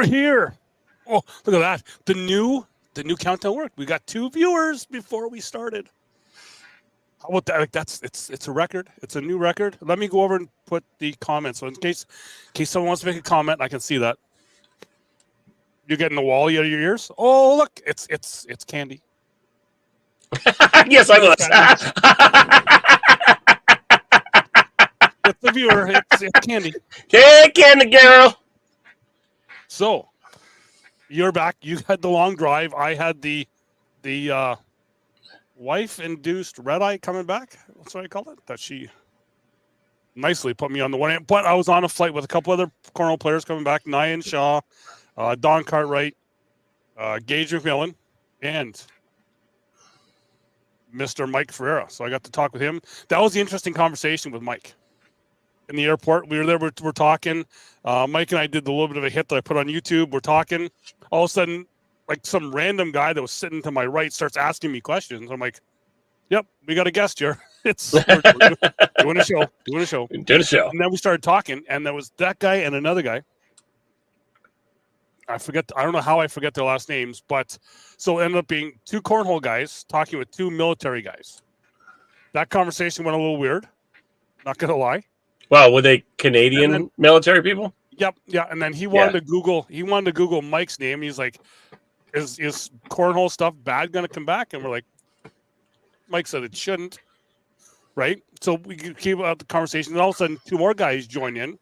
we're here. Oh, look at that. The new countdown worked. We got 2 viewers before we started. How about that? Like it's a record. It's a new record. Let me go over and put the comments. So in case someone wants to make a comment, I can see that. You're getting the wall out of your ears. Oh, look, it's Candy. Yes, I was. It's the viewer. It's Candy. Hey, Candy girl. So you're back. You had the long drive. I had the wife-induced red eye coming back. That's what I call it. That she nicely put me on the one hand. But I was on a flight with a couple other Cornhole players coming back. Nyan Shaw, Don Cartwright, Gage McMillan, and Mr. Mike Ferreira. So I got to talk with him. That was the interesting conversation with Mike. In the airport, we were there. We're talking. Mike and I did a little bit of a hit that I put on YouTube. We're talking. All of a sudden, like some random guy that was sitting to my right starts asking me questions. I'm like, "Yep, we got a guest here. We're doing a show. Doing a show. And then we started talking, and there was that guy and another guy. I don't know how I forget their last names, but so it ended up being 2 Cornhole guys talking with 2 military guys. That conversation went a little weird. Not gonna lie. Wow, were they Canadian military people? Yep, yeah. And then he wanted to Google Mike's name. He's like, "Is Cornhole stuff bad going to come back?" And we're like, Mike said it shouldn't, right? So we keep out the conversation, and all of a sudden, 2 more guys join in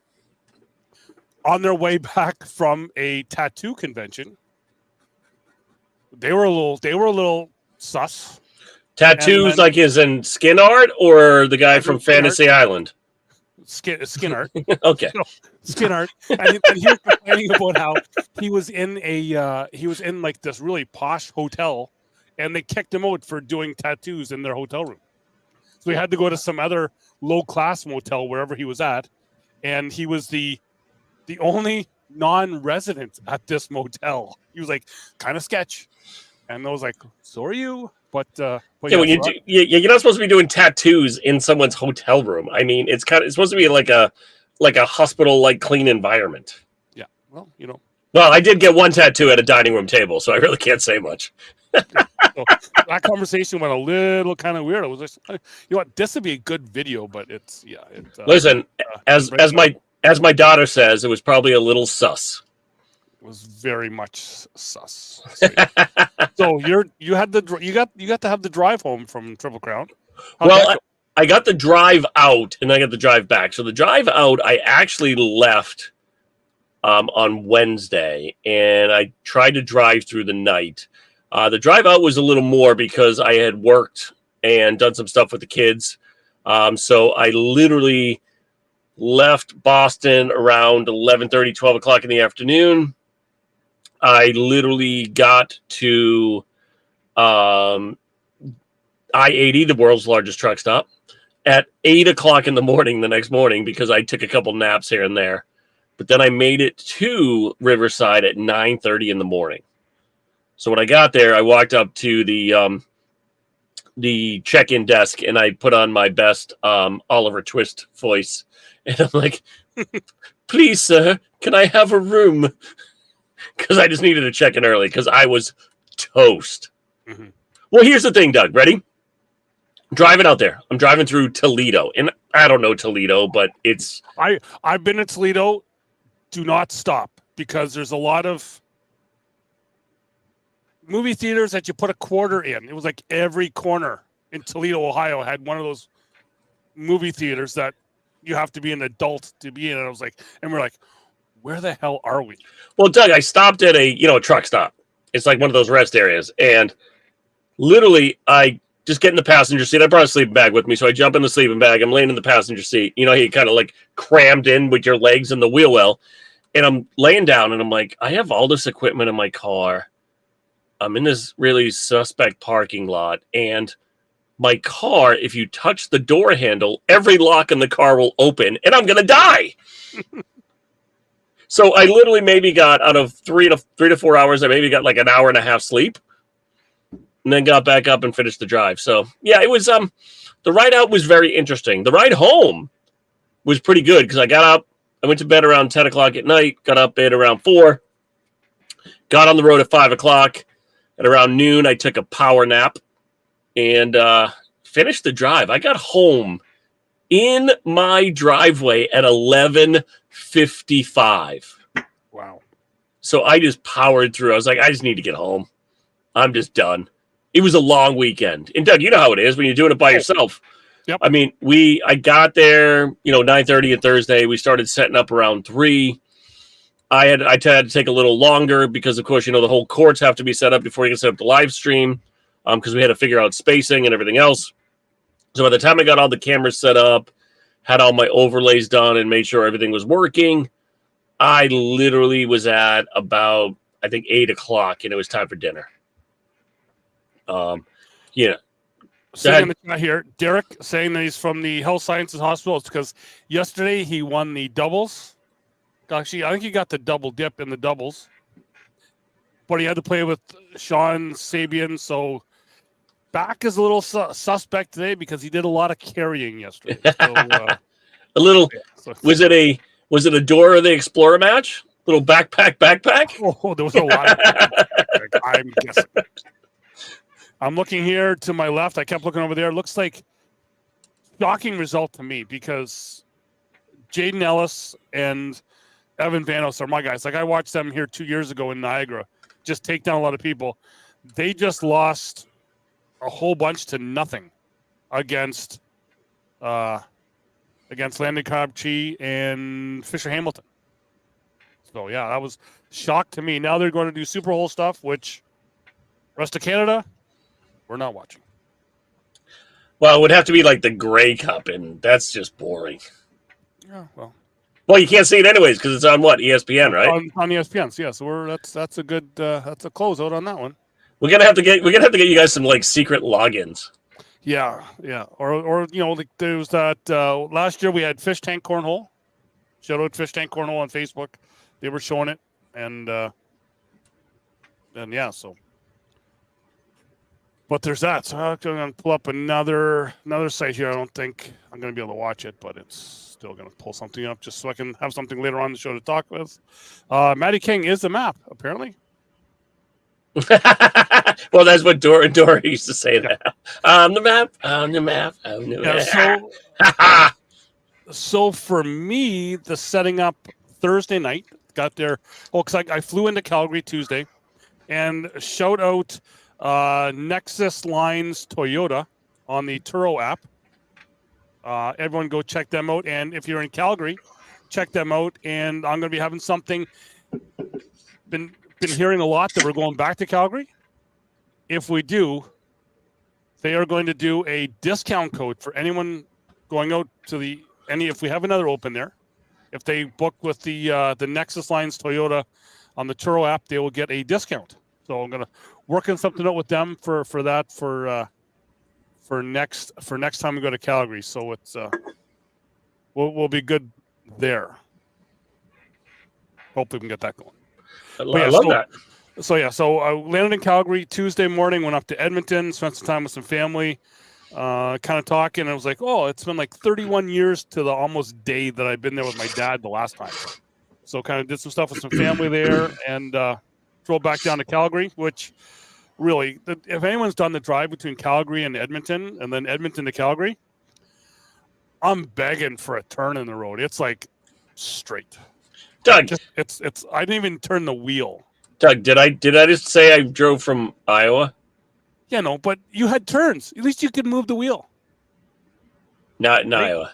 on their way back from a tattoo convention. They were a little sus. Tattoos, like is in skin art, or the guy from Fantasy Island? Skin art. Okay. So, skin art. And he was complaining about how he was in like this really posh hotel, and they kicked him out for doing tattoos in their hotel room. So he had to go to some other low class motel wherever he was at, and he was the only non-resident at this motel. He was like kind of sketch, and I was like, "So are you?" But when you're not supposed to be doing tattoos in someone's hotel room. I mean, it's supposed to be like a hospital like clean environment. Yeah, well, Well, I did get one tattoo at a dining room table, so I really can't say much. So that conversation went a little kind of weird. I was just, this would be a good video, but it's listen, as my daughter says, it was probably a little sus. It was very much sus. So you got to have the drive home from Triple Crown. I got the drive out and I got the drive back. So the drive out, I actually left on Wednesday, and I tried to drive through the night. The drive out was a little more because I had worked and done some stuff with the kids. So I literally left Boston around 11:30, 12 o'clock in the afternoon. I literally got to I-80, the world's largest truck stop, at 8 o'clock in the morning the next morning because I took a couple naps here and there. But then I made it to Riverside at 9:30 in the morning. So when I got there, I walked up to the check-in desk and I put on my best Oliver Twist voice. And I'm like, "Please, sir, can I have a room?" Because I just needed to check in early because I was toast. Mm-hmm. Well, here's the thing, Doug. Ready? Driving out there. I'm driving through Toledo. And I don't know Toledo, but it's... I've been in Toledo. Do not stop because there's a lot of movie theaters that you put a quarter in. It was like every corner in Toledo, Ohio had one of those movie theaters that you have to be an adult to be in. And I was like, and we're like, where the hell are we? Well, Doug, I stopped at a truck stop. It's like one of those rest areas. And literally, I just get in the passenger seat. I brought a sleeping bag with me, so I jump in the sleeping bag. I'm laying in the passenger seat. You kind of like crammed in with your legs in the wheel well. And I'm laying down, and I'm like, I have all this equipment in my car. I'm in this really suspect parking lot. And my car, if you touch the door handle, every lock in the car will open, and I'm going to die. So I literally maybe got out of 3 to 4 hours, I maybe got like an hour and a half sleep, and then got back up and finished the drive. So yeah, it was the ride out was very interesting. The ride home was pretty good because I got up, I went to bed around 10 o'clock at night, got up at around 4, got on the road at 5 o'clock. At around noon, I took a power nap and finished the drive. I got home in my driveway at 11:55. Wow. So I just powered through. I was like, I just need to get home. I'm just done. It was a long weekend. And Doug, you know how it is when you're doing it by yourself. Yep. I mean, I got there, 9:30 on Thursday. We started setting up around 3. I had to take a little longer because, of course, the whole courts have to be set up before you can set up the live stream, because we had to figure out spacing and everything else. So by the time I got all the cameras set up, had all my overlays done, and made sure everything was working, I literally was at about, I think, 8 o'clock, and it was time for dinner. Saying in the chat here, Derek saying that he's from the Health Sciences Hospital. It's because yesterday he won the doubles. Actually, I think he got the double dip in the doubles, but he had to play with Sean Sabian. So back is a little suspect today because he did a lot of carrying yesterday. So, a little. Yeah, so, was it a Dora the Explorer match? Little backpack. Oh, there was a lot. I'm guessing. I'm looking here to my left. I kept looking over there. It looks like shocking result to me because Jaden Ellis and Evan Vanos are my guys. Like I watched them here 2 years ago in Niagara, just take down a lot of people. They just lost a whole bunch to nothing against Landon Cobb-Chi and Fisher Hamilton. So yeah, that was shock to me. Now they're going to do Super Bowl stuff, which rest of Canada, we're not watching. Well, it would have to be like the Grey Cup, and that's just boring. Yeah, well, you can't see it anyways because it's on what, ESPN, right? On ESPN, yeah. So that's a good that's a closeout on that one. We're gonna have to get you guys some like secret logins. Yeah, or like there was that last year we had Fish Tank Cornhole. Shout out Fish Tank Cornhole on Facebook. They were showing it, and yeah, so. But there's that. So I'm going to pull up another site here. I don't think I'm going to be able to watch it, but it's still going to pull something up just so I can have something later on the show to talk with. Matty King is the map, apparently. Well, that's what Dora used to say. Yeah. That. On the map. So for me, the setting up Thursday night, got there. Oh, because I flew into Calgary Tuesday, and shout out Nexus Lines Toyota on the Turo app. Everyone go check them out. And if you're in Calgary, check them out. And I'm going to be having something. Been hearing a lot that we're going back to Calgary. If we do, they are going to do a discount code for anyone going out to if we have another open there. If they book with the Nexus Lines Toyota on the Turo app, they will get a discount. So I'm going to work on something out with them for next time we go to Calgary. So it's we'll be good there. Hopefully we can get that going. I love that. So I landed in Calgary Tuesday morning, went up to Edmonton, spent some time with some family, kind of talking. And I was like, oh, it's been like 31 years to the almost day that I've been there with my dad the last time. So kind of did some stuff with some family there and drove back down to Calgary, which really, if anyone's done the drive between Calgary and Edmonton and then Edmonton to Calgary, I'm begging for a turn in the road. It's like straight. Doug, it's I didn't even turn the wheel. Doug, did I just say I drove from Iowa? Yeah, no, but you had turns. At least you could move the wheel. Not in Iowa.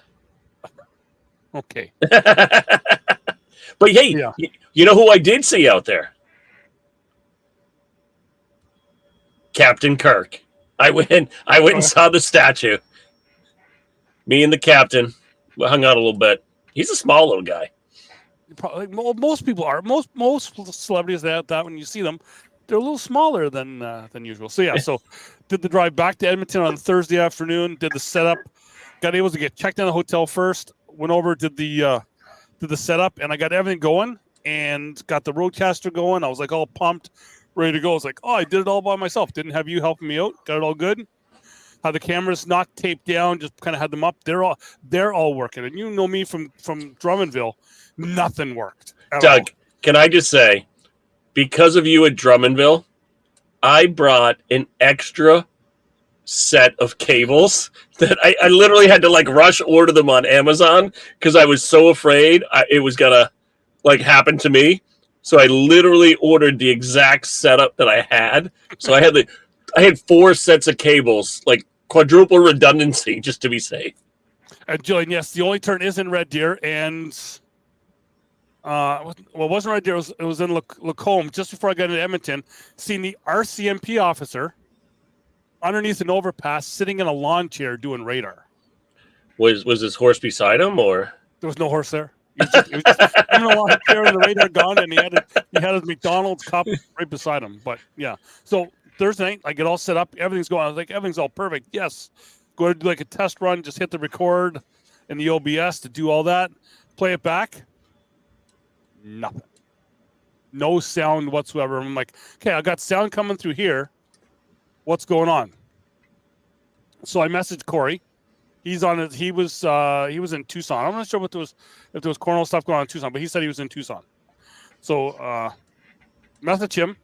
Okay. But hey, yeah. You know who I did see out there? Captain Kirk. I went and saw the statue. Me and the captain hung out a little bit. He's a small little guy. Probably, most people are. Most celebrities that when you see them, they're a little smaller than usual. So yeah, so did the drive back to Edmonton on Thursday afternoon. Did the setup. Got able to get checked in the hotel first. Went over, did the setup, and I got everything going and got the Roadcaster going. I was like all pumped, ready to go. I was like, oh, I did it all by myself. Didn't have you helping me out. Got it all good. Had the cameras not taped down, just kind of had them up. They're all working. And you know me from Drummondville, nothing worked. Doug, can I just say, because of you at Drummondville, I brought an extra set of cables that I literally had to like rush order them on Amazon because I was so afraid it was gonna like happen to me. So I literally ordered the exact setup that I had. So I had 4 sets of cables, like quadruple redundancy, just to be safe. And Julian, yes, the only turn is in Red Deer, and well, it wasn't Red Deer. It was in Lacombe just before I got into Edmonton. Seeing the RCMP officer underneath an overpass, sitting in a lawn chair doing radar. Was his horse beside him, or there was no horse there? He was just in a lawn chair and the radar gone, and he had his McDonald's cup right beside him. But yeah, so Thursday night, I get all set up. Everything's going. I was like, everything's all perfect. Yes, go to do like a test run. Just hit the record in the OBS to do all that. Play it back. Nothing. No sound whatsoever. I'm like, okay, I got sound coming through here. What's going on? So I messaged Corey. He's on it. He was in Tucson. I'm not sure if there was cornhole stuff going on in Tucson, but he said he was in Tucson. So message him.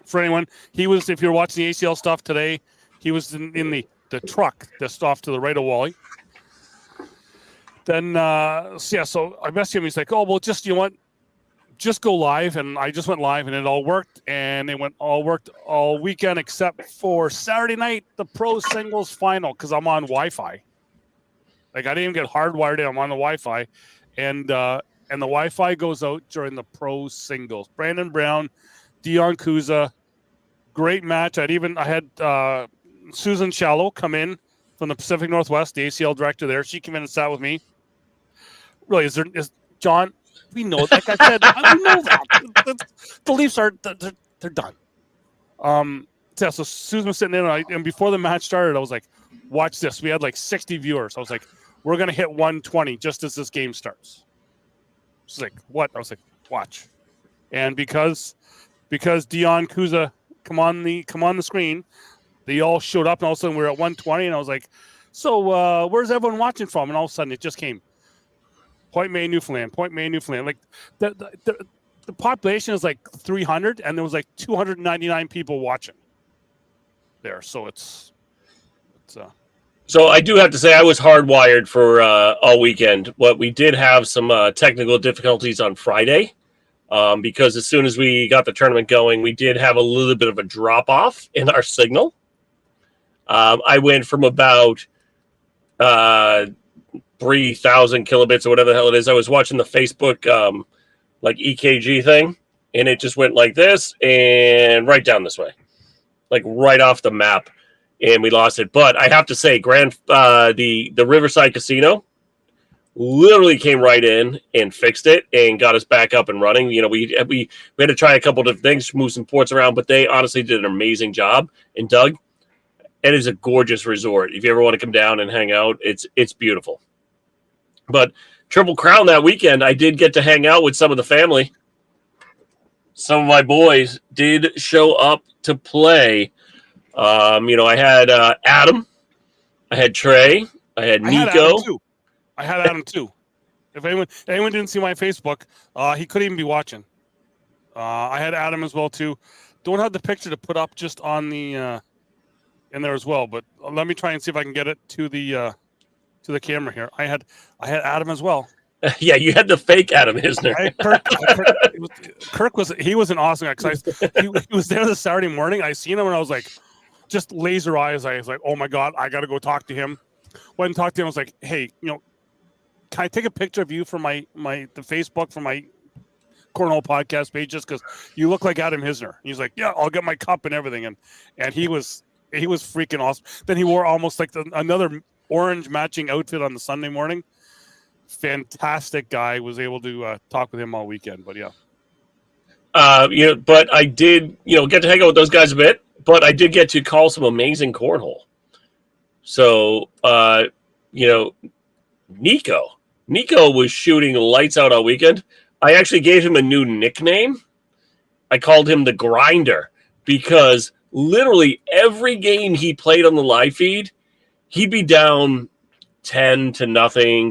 For anyone, he was, if you're watching the ACL stuff today, he was in the truck that's off to the right of Wally. Then so I messaged him. He's like, oh well, just just go live, and I just went live, and it all worked, and it worked all weekend except for Saturday night, the pro singles final, because I'm on Wi-Fi. Like I didn't even get hardwired in. I'm on the Wi-Fi, and the Wi-Fi goes out during the pro singles. Brandon Brown, Dion Kuza, great match. I had Susan Shallow come in from the Pacific Northwest, the ACL director there. She came in and sat with me. Really, is John? We know, like I said, we know that the Leafs are they're done. So Susan was sitting in, and before the match started, I was like, "Watch this." We had like 60 viewers. I was like, "We're gonna hit 120 just as this game starts." She's like, "What?" I was like, "Watch." And because Dion Kuza come on the screen, they all showed up, and all of a sudden we were at 120, and I was like, "So where's everyone watching from?" And all of a sudden it just came. Point May, Newfoundland. Like the population is like 300, and there was like 299 people watching there. So it's. So I do have to say I was hardwired for all weekend. But we did have some technical difficulties on Friday because as soon as we got the tournament going, we did have a little bit of a drop off in our signal. I went from about 3,000 kilobits or whatever the hell it is. I was watching the Facebook like EKG thing, and it just went like this and right down this way, like right off the map, and we lost it. But I have to say, the Riverside Casino literally came right in and fixed it and got us back up and running. You know, we had to try a couple different things, move some ports around, but they honestly did an amazing job. And Doug, it is a gorgeous resort. If you ever want to come down and hang out, it's beautiful. But Triple Crown that weekend, I did get to hang out with some of the family. Some of my boys did show up to play. I had Adam, I had Trey, I had Nico. I had Adam too. If anyone didn't see my Facebook, he couldn't even be watching. I had Adam as well too. Don't have the picture to put up just on the in there as well, but let me try and see if I can get it to the camera here. I had Adam as well. Yeah, you had the fake Adam Hisner. Kirk was an awesome guy because he was there this Saturday morning. I seen him and I was like, just laser eyes. I was like, oh my god, I got to go talk to him. Went and talked to him. I was like, hey, can I take a picture of you for the Facebook for my Cornhole podcast page just because you look like Adam Hisner? He's like, yeah, I'll get my cup and everything, and he was freaking awesome. Then he wore almost like another orange matching outfit on the Sunday morning. Fantastic guy. Was able to talk with him all weekend, but yeah. But I did, get to hang out with those guys a bit, but I did get to call some amazing cornhole. So, Nico was shooting lights out all weekend. I actually gave him a new nickname. I called him the Grinder because literally every game he played on the live feed, he'd be down 10-0,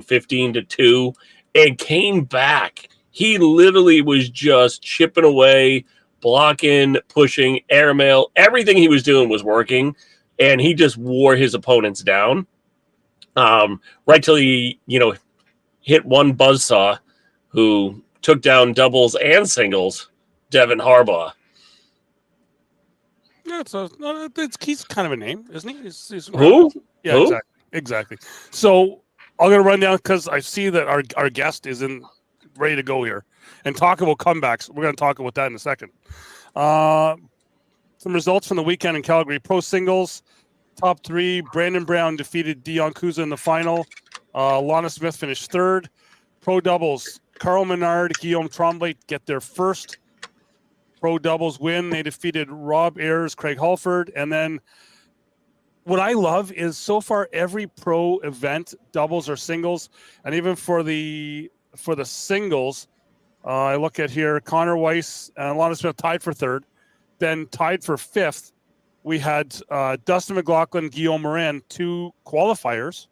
15-2, and came back He literally was just chipping away, blocking, pushing, airmail. Everything he was doing was working, and he just wore his opponents down. Right till he, hit one buzzsaw who took down doubles and singles, Devin Harbaugh. Yeah, he's kind of a name, isn't he? He's Who? Yeah, Who? exactly. So I'm gonna run down because I see that our guest is ready to go here and talk about comebacks. We're gonna talk about that in a second. Some results from the weekend in Calgary. Pro singles, top three. Brandon Brown defeated Dion Kuza in the final. Lana Smith finished third. Pro doubles, Carl Menard, Guillaume Tremblay get their first pro doubles win. They defeated Rob Ayers, Craig Halford. And then what I love is so far every pro event, doubles or singles, and even for the singles, I look at here, Connor Weiss and Lana Smith tied for third. Then tied for fifth, we had Dustin McLaughlin, Guillaume Morin, two qualifiers,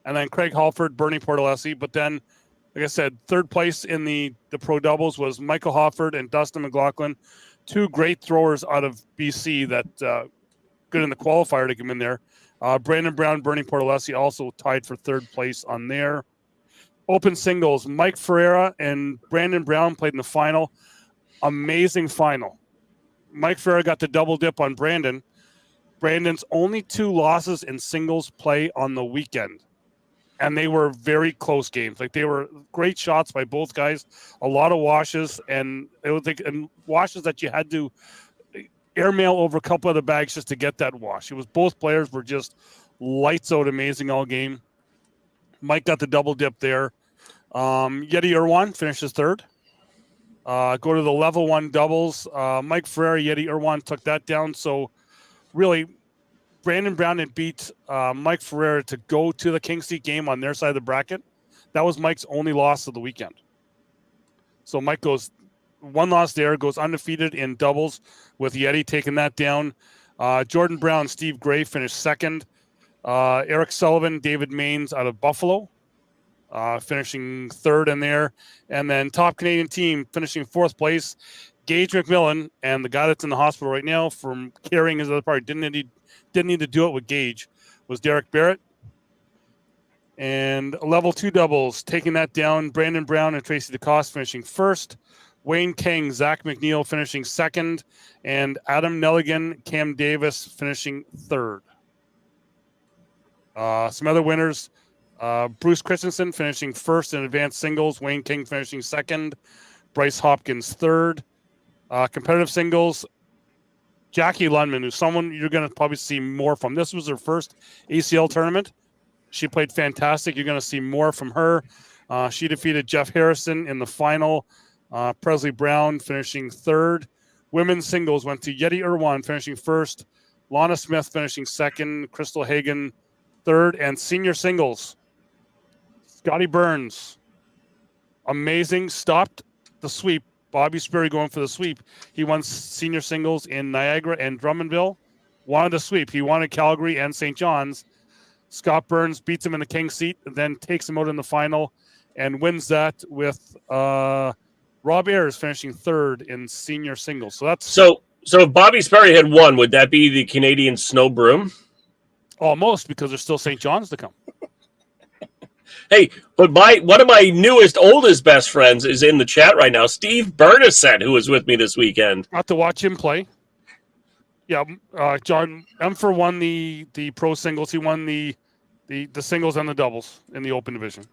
and then Craig Halford, Bernie Portalesi. But then, like I said, third place in the pro doubles was Michael Halford and Dustin McLaughlin, two great throwers out of BC that good in the qualifier to come in there. Brandon Brown, Bernie Portalesi also tied for third place on there. Open singles, Mike Ferreira and Brandon Brown played in the final. Amazing final. Mike Ferreira got the double dip on Brandon. Brandon's only two losses in singles play on the weekend. And they were very close games. Like, they were great shots by both guys, a lot of washes, and it was and washes that you had to airmail over a couple of the bags just to get that wash. It was both players were just lights out amazing all game. Mike got the double dip there. Yeti Irwan finishes third. Go to the level one doubles. Mike Ferreira, Yeti Irwan took that down. So really, Brandon Brown had beat Mike Ferreira to go to the King Seat game on their side of the bracket. That was Mike's only loss of the weekend. So Mike goes one loss there, goes undefeated in doubles with Yeti taking that down. Jordan Brown, Steve Gray finished second. Eric Sullivan, David Maines out of Buffalo, finishing third in there. And then top Canadian team finishing fourth place, Gage McMillan, and the guy that's in the hospital right now from carrying his other part, didn't need to do it with Gage, was Derek Barrett. And level two doubles, taking that down, Brandon Brown and Tracy DeCoste finishing first. Wayne King, Zach McNeil finishing second. And Adam Nelligan, Cam Davis finishing third. Some other winners, Bruce Christensen finishing first in advanced singles. Wayne King finishing second. Bryce Hopkins third. Competitive singles, Jackie Lundman, who's someone you're going to probably see more from. This was her first ACL tournament. She played fantastic. You're going to see more from her. She defeated Jeff Harrison in the final. Presley Brown finishing third. Women's singles went to Yeti Irwan finishing first. Lana Smith finishing second. Crystal Hagen third. And senior singles, Scotty Burns, amazing, stopped the sweep. Bobby Sperry going for the sweep. He won senior singles in Niagara and Drummondville. Wanted a sweep. He wanted Calgary and St. John's. Scott Burns beats him in the King Seat, then takes him out in the final and wins that with Rob Ayers finishing third in senior singles. So that's so if Bobby Sperry had won, would that be the Canadian Snow Broom? Almost, because there's still St. John's to come. Hey, but one of my newest, oldest best friends is in the chat right now, Steve Bernasset, who was with me this weekend. Got to watch him play. Yeah, John Emfer won the pro singles. He won the singles and the doubles in the open division.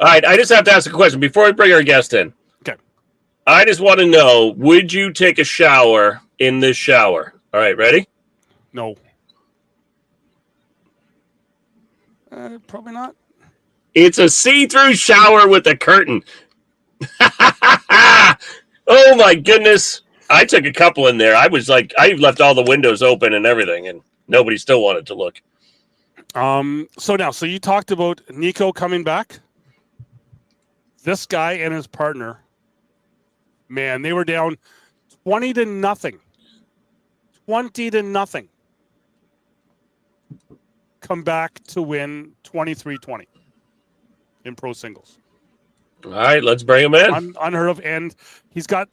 All right, I just have to ask a question before we bring our guest in. Okay. I just want to know, would you take a shower in this shower? All right, ready? No. Probably not. It's a see-through shower with a curtain. Oh, my goodness. I took a couple in there. I was like, I left all the windows open and everything, and nobody still wanted to look. So you talked about Nico coming back. This guy and his partner, man, they were down 20-0. 20-0. Come back to win 23-20 in pro singles. All right, let's bring him in. Unheard of, and he's got.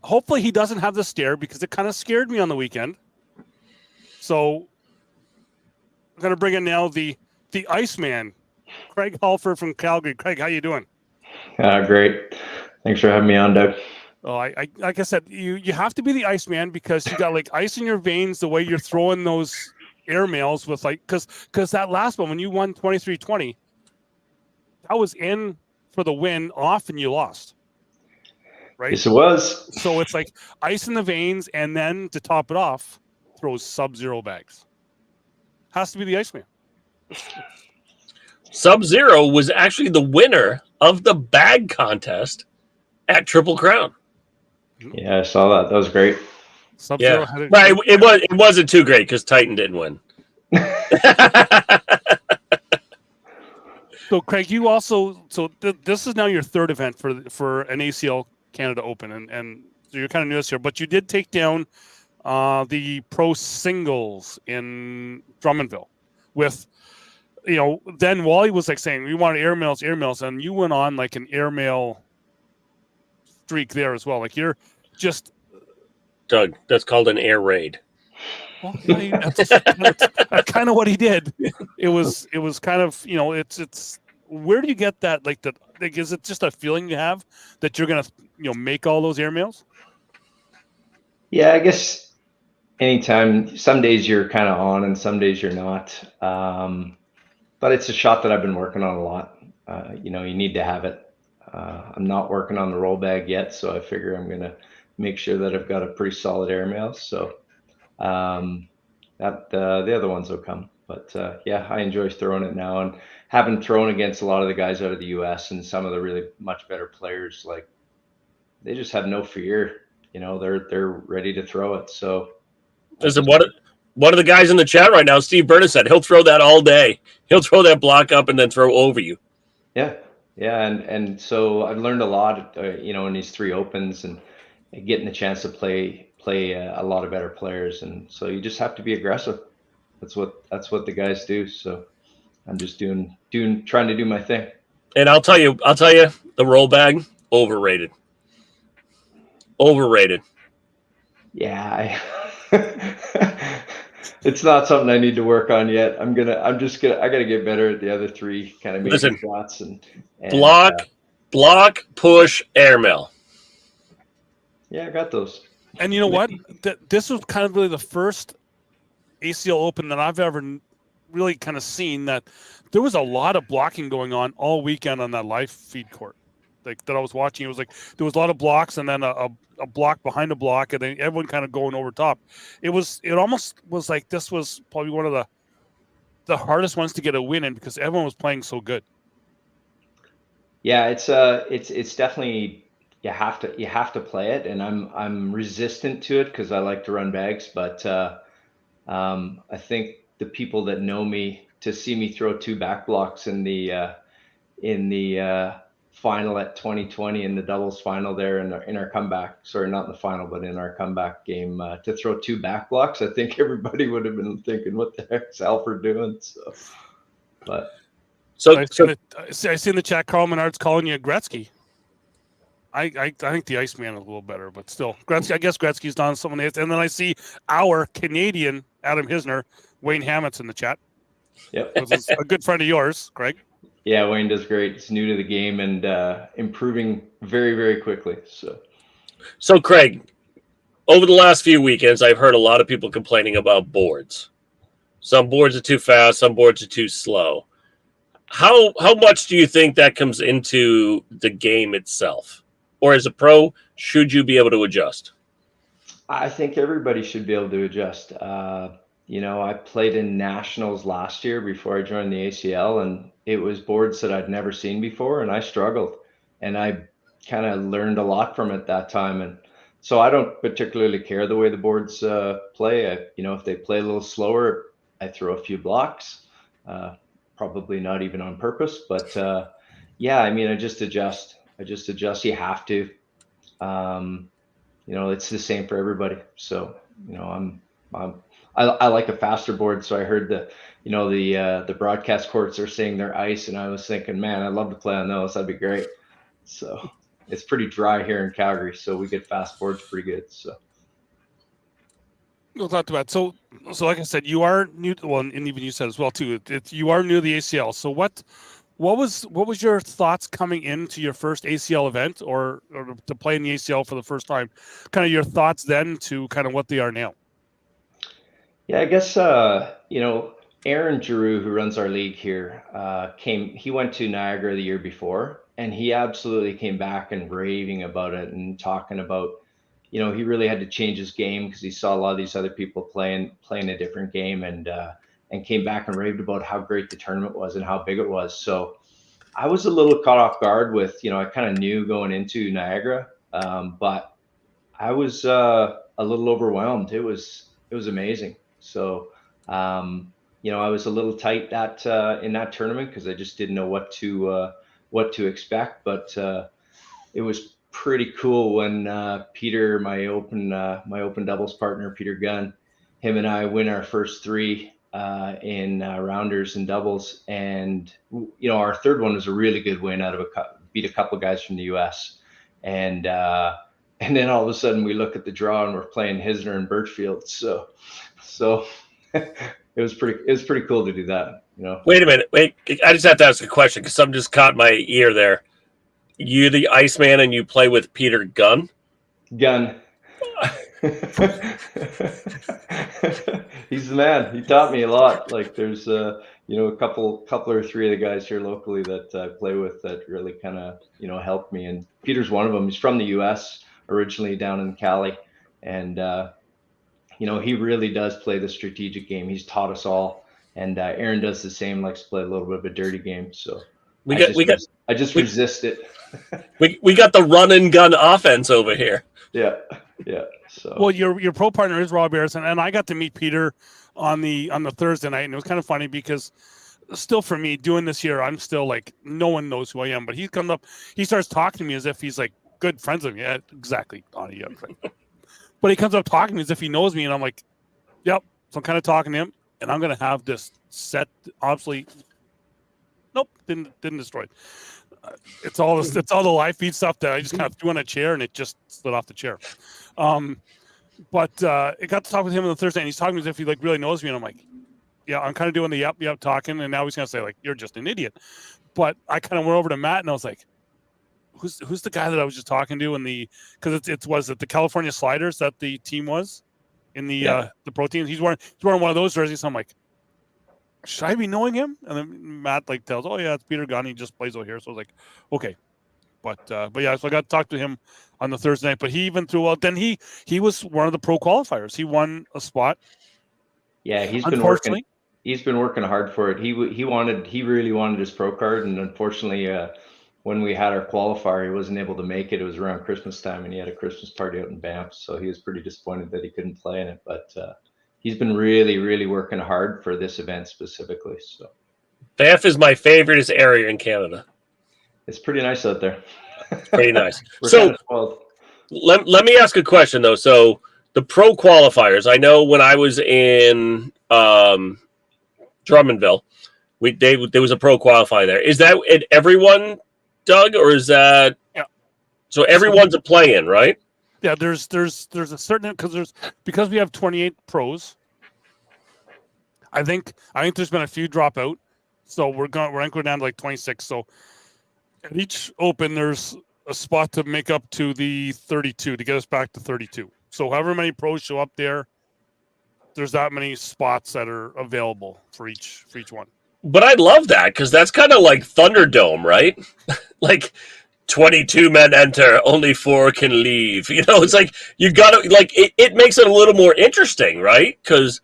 Hopefully, he doesn't have the stare because it kind of scared me on the weekend. So, I'm gonna bring in now the Iceman, Craig Halford from Calgary. Craig, how you doing? Great. Thanks for having me on, Doug. Oh, I like I said, you have to be the Iceman because you got like ice in your veins the way you're throwing those airmails with like because that last one when you won 23-20, that was in for the win off and you lost. Right? Yes, it was. So it's like ice in the veins, and then to top it off, throws Sub-Zero bags. Has to be the Iceman. Sub-Zero was actually the winner of the bag contest at Triple Crown. Yeah, I saw that. That was great. Sub-Zero Yeah, had it. but it wasn't too great because Titan didn't win. So Craig, you also this is now your third event for an ACL Canada Open, and so you're kind of new here, but you did take down the pro singles in Drummondville with, then Wally was like saying we wanted airmails, and you went on like an airmail streak there as well. Like you're just Doug, that's called an air raid. Well, yeah, that's kind of what he did. It was kind of it's where do you get that is it just a feeling you have that you're gonna make all those airmails? Yeah, I guess anytime. Some days you're kind of on, and some days you're not. But it's a shot that I've been working on a lot. You need to have it. I'm not working on the roll bag yet, so I figure I'm gonna make sure that I've got a pretty solid airmail. So that the other ones will come. But yeah, I enjoy throwing it now, and having thrown against a lot of the guys out of the U.S. and some of the really much better players, like they just have no fear. They're ready to throw it. So listen, one of the guys in the chat right now, Steve Burnett, said he'll throw that all day. He'll throw that block up and then throw over you. Yeah, and so I've learned a lot, in these 3 opens and getting the chance to play a lot of better players, and so you just have to be aggressive. That's what the guys do. So I'm just trying to do my thing. And I'll tell you, the roll bag overrated. Overrated. Yeah, it's not something I need to work on yet. I gotta get better at the other 3 kind of major shots and block, push, airmail. Yeah, I got those. And you know what? This was kind of really the first ACL Open that I've ever really kind of seen that there was a lot of blocking going on all weekend on that live feed court. Like that I was watching, it was like there was a lot of blocks and then a block behind a block, and then everyone kind of going over top. It almost was like this was probably one of the hardest ones to get a win in because everyone was playing so good. Yeah, it's definitely you have to play it, and I'm resistant to it because I like to run bags, but I think the people that know me to see me throw 2 back blocks in the final at 2020 in the doubles final there in our comeback. Sorry, not in the final, but in our comeback game to throw 2 back blocks. I think everybody would have been thinking, "What the heck's Alfred doing?" So I see in the chat, Carl Menard's calling you Gretzky. I think the Iceman is a little better, but still, Gretzky. I guess Gretzky's done someone else. And then I see our Canadian Adam Hisner, Wayne Hammett's in the chat. Yep, a good friend of yours, Craig. Yeah, Wayne does great. He's new to the game and improving very, very quickly. So Craig, over the last few weekends, I've heard a lot of people complaining about boards. Some boards are too fast, some boards are too slow. How much do you think that comes into the game itself? Or as a pro, should you be able to adjust? I think everybody should be able to adjust. I played in nationals last year before I joined the ACL, and it was boards that I'd never seen before, and I struggled. And I kind of learned a lot from it that time. And so I don't particularly care the way the boards play. If they play a little slower, I throw a few blocks. Probably not even on purpose, but yeah, I just adjust. You have to. It's the same for everybody. So I like a faster board. So I heard the broadcast courts are saying they're ice, and I was thinking, man, I'd love to play on those. That'd be great. So it's pretty dry here in Calgary, so we get fast boards pretty good. So No, not too bad. So like I said, you are new. Well, and even you said as well too. You are new to the ACL. So what was your thoughts coming into your first ACL event or to play in the ACL for the first time? Kind of your thoughts then to kind of what they are now. yeah, I guess Aaron Giroux, who runs our league here, he went to Niagara the year before, and he absolutely came back and raving about it and talking about, he really had to change his game because he saw a lot of these other people playing a different game, and came back and raved about how great the tournament was and how big it was. So I was a little caught off guard with, I kind of knew going into Niagara, but I was a little overwhelmed. It was amazing. So, I was a little tight in that tournament because I just didn't know what to expect. But it was pretty cool when Peter, my open doubles partner, Peter Gunn, him and I win our first three in rounders and doubles, and our third one was a really good win out of beat a couple guys from the U.S. And then all of a sudden we look at the draw and we're playing Hisner and Birchfield. So it was pretty cool to do that. Wait a minute. Wait, I just have to ask a question because something just caught my ear there. You the Iceman and you play with Peter Gunn? Gunn. He's the man. He taught me a lot. Like there's a couple or three of the guys here locally that I play with that really kind of helped me, and Peter's one of them. He's from the US originally, down in Cali, and he really does play the strategic game. He's taught us all, and Aaron does the same, likes to play a little bit of a dirty game. So I just resist it. we got the run and gun offense over here. Yeah. So well, your pro partner is Rob Harrison, and I got to meet Peter on the Thursday night, and it was kind of funny because still for me doing this here, I'm still like no one knows who I am, but he comes up, he starts talking to me as if he's like good friends with me. Yeah, exactly, Donnie. Yeah. But he comes up talking to me as if he knows me, and I'm like, yep. So I'm kind of talking to him, and I'm gonna have this set obsolete. Nope, didn't destroy it. It's all the live feed stuff that I just kind of threw on a chair and it just slid off the chair. But it got to talk with him on the Thursday, and he's talking to me as if he like really knows me, and I'm like, yeah, I'm kind of doing the yep talking, and now he's gonna say like you're just an idiot. But I kind of went over to Matt and I was like, who's the guy that I was just talking to in the, because it was the California Sliders that the team was in the pro team. He's wearing one of those jerseys. So I'm like, should I be knowing him? And then Matt like tells, oh yeah, it's Peter Gunn. He just plays over here. So I was like, okay. But yeah, so I got to talk to him on the Thursday night. But he even threw out. Then he was one of the pro qualifiers. He won a spot. Yeah, he's been working hard for it. He really wanted his pro card, and unfortunately, when we had our qualifier, he wasn't able to make it. It was around Christmas time, and he had a Christmas party out in Banff, so he was pretty disappointed that he couldn't play in it. But he's been really, really working hard for this event specifically. So Banff is my favorite area in Canada. It's pretty nice out there. It's pretty nice. So let me ask a question though. So the pro qualifiers, I know when I was in Drummondville, there was a pro qualifier there. Is that everyone, Doug, or is that so everyone's a play-in, right? Yeah, there's a certain because we have 28 pros. I think there's been a few drop out, so we're going to go down to like 26. So at each open, there's a spot to make up to the 32 to get us back to 32. So however many pros show up there's that many spots that are available for each one. But I love that because that's kind of like Thunderdome, right? Like 22 men enter, only 4 can leave. It's like you got to like it makes it a little more interesting, right? Because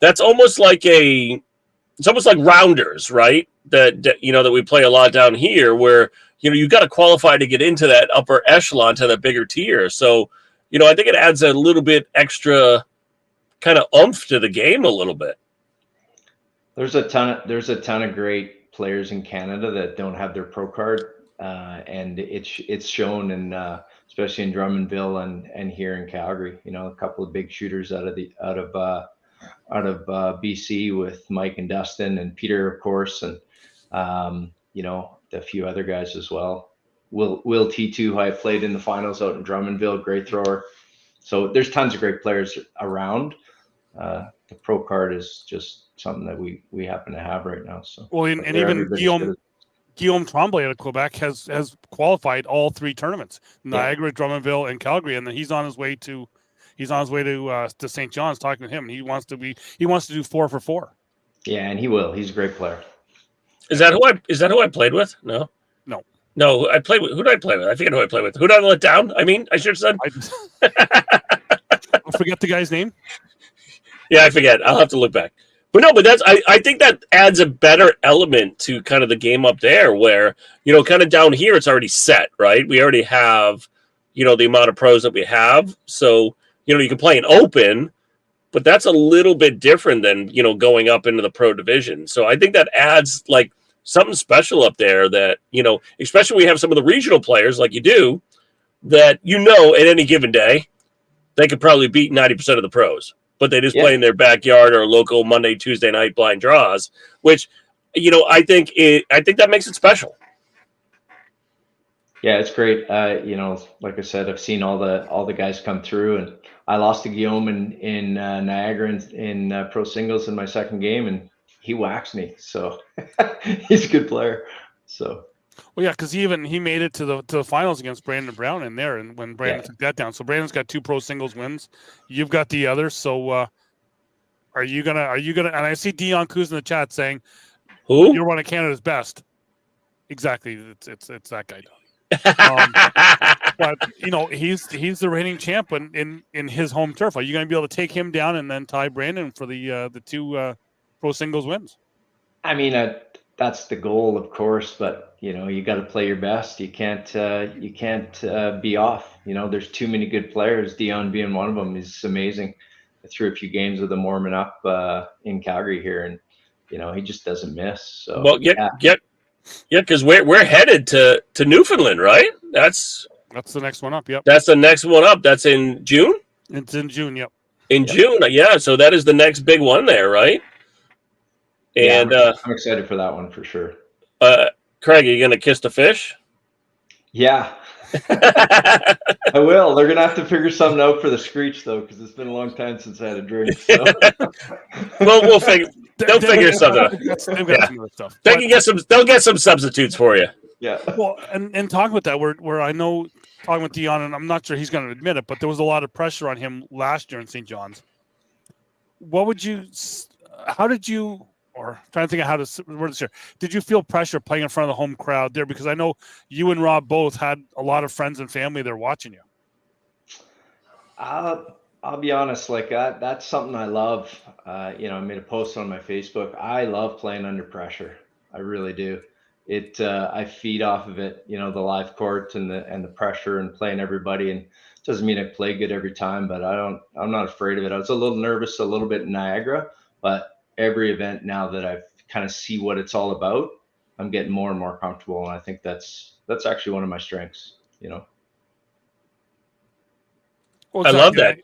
that's almost like it's almost like rounders, right? That we play a lot down here, where you got to qualify to get into that upper echelon to the bigger tier. So I think it adds a little bit extra kind of oomph to the game a little bit. There's a ton of great players in Canada that don't have their pro card, and it's shown in especially in Drummondville and here in Calgary. A couple of big shooters out of BC with Mike and Dustin and Peter, of course, and a few other guys as well. Will T2, who I played in the finals out in Drummondville, great thrower. So there's tons of great players around. The pro card is just something that we happen to have right now. So well, and even Guillaume Tremblay out of Quebec has qualified all 3 tournaments: Niagara, Drummondville, and Calgary, and then he's on his way to St. John's. Talking to him, and he wants to do 4 for 4. Yeah, and he will. He's a great player. Is that who I played with? No. I played with. Who did I play with? I forget who I played with. Who did I let down? I mean, I should have said. I forget the guy's name. Yeah, I forget. I'll have to look back. But no, but I think that adds a better element to kind of the game up there, where, kind of down here it's already set, right? We already have, the amount of pros that we have. So, you can play an open, but that's a little bit different than, going up into the pro division. So I think that adds like something special up there that, especially when we have some of the regional players like you do, that, at any given day, they could probably beat 90% of the pros. But they just play in their backyard or local Monday, Tuesday night blind draws, which, I think that makes it special. Yeah, it's great. Like I said, I've seen all the guys come through, and I lost to Guillaume in Niagara in pro singles in my second game, and he waxed me. So he's a good player. So. Well, yeah, because he made it to the finals against Brandon Brown in there, and when Brandon took that down. So Brandon's got 2 pro singles wins. You've got the other. So are you gonna? And I see Dion Coos in the chat saying, "Who? You're one of Canada's best." Exactly, it's that guy. But he's the reigning champ in his home turf. Are you going to be able to take him down and then tie Brandon for the 2 pro singles wins? I mean, that's the goal, of course, but you got to play your best. You can't be off. There's too many good players. Dion being one of them is amazing. I threw a few games with him warming up in Calgary here, and he just doesn't miss. So well, because we're headed to Newfoundland, right? That's the next one up. Yep. That's the next one up. That's in June. It's in June. Yep. In June, yeah. So that is the next big one there, right? And I'm excited for that one for sure. Craig, are you going to kiss the fish? Yeah, I will. They're going to have to figure something out for the screech, though, because it's been a long time since I had a drink. So. Well, they'll figure something out. They've got some other stuff. They'll get some substitutes for you. Yeah. Well, and talking about that, where I know, talking with Dion, and I'm not sure he's going to admit it, but there was a lot of pressure on him last year in St. John's. How did you, or trying to think of how to word this here, did you feel pressure playing in front of the home crowd there? Because I know you and Rob both had a lot of friends and family there watching you. I'll be honest, like that's something I love. I made a post on my Facebook. I love playing under pressure. I really do. I feed off of it, the live court and the pressure and playing everybody. And it doesn't mean I play good every time, but I'm not afraid of it. I was a little nervous a little bit in Niagara, but every event now that I've kind of see what it's all about, I'm getting more and more comfortable. And I think that's actually one of my strengths, Well, I love that.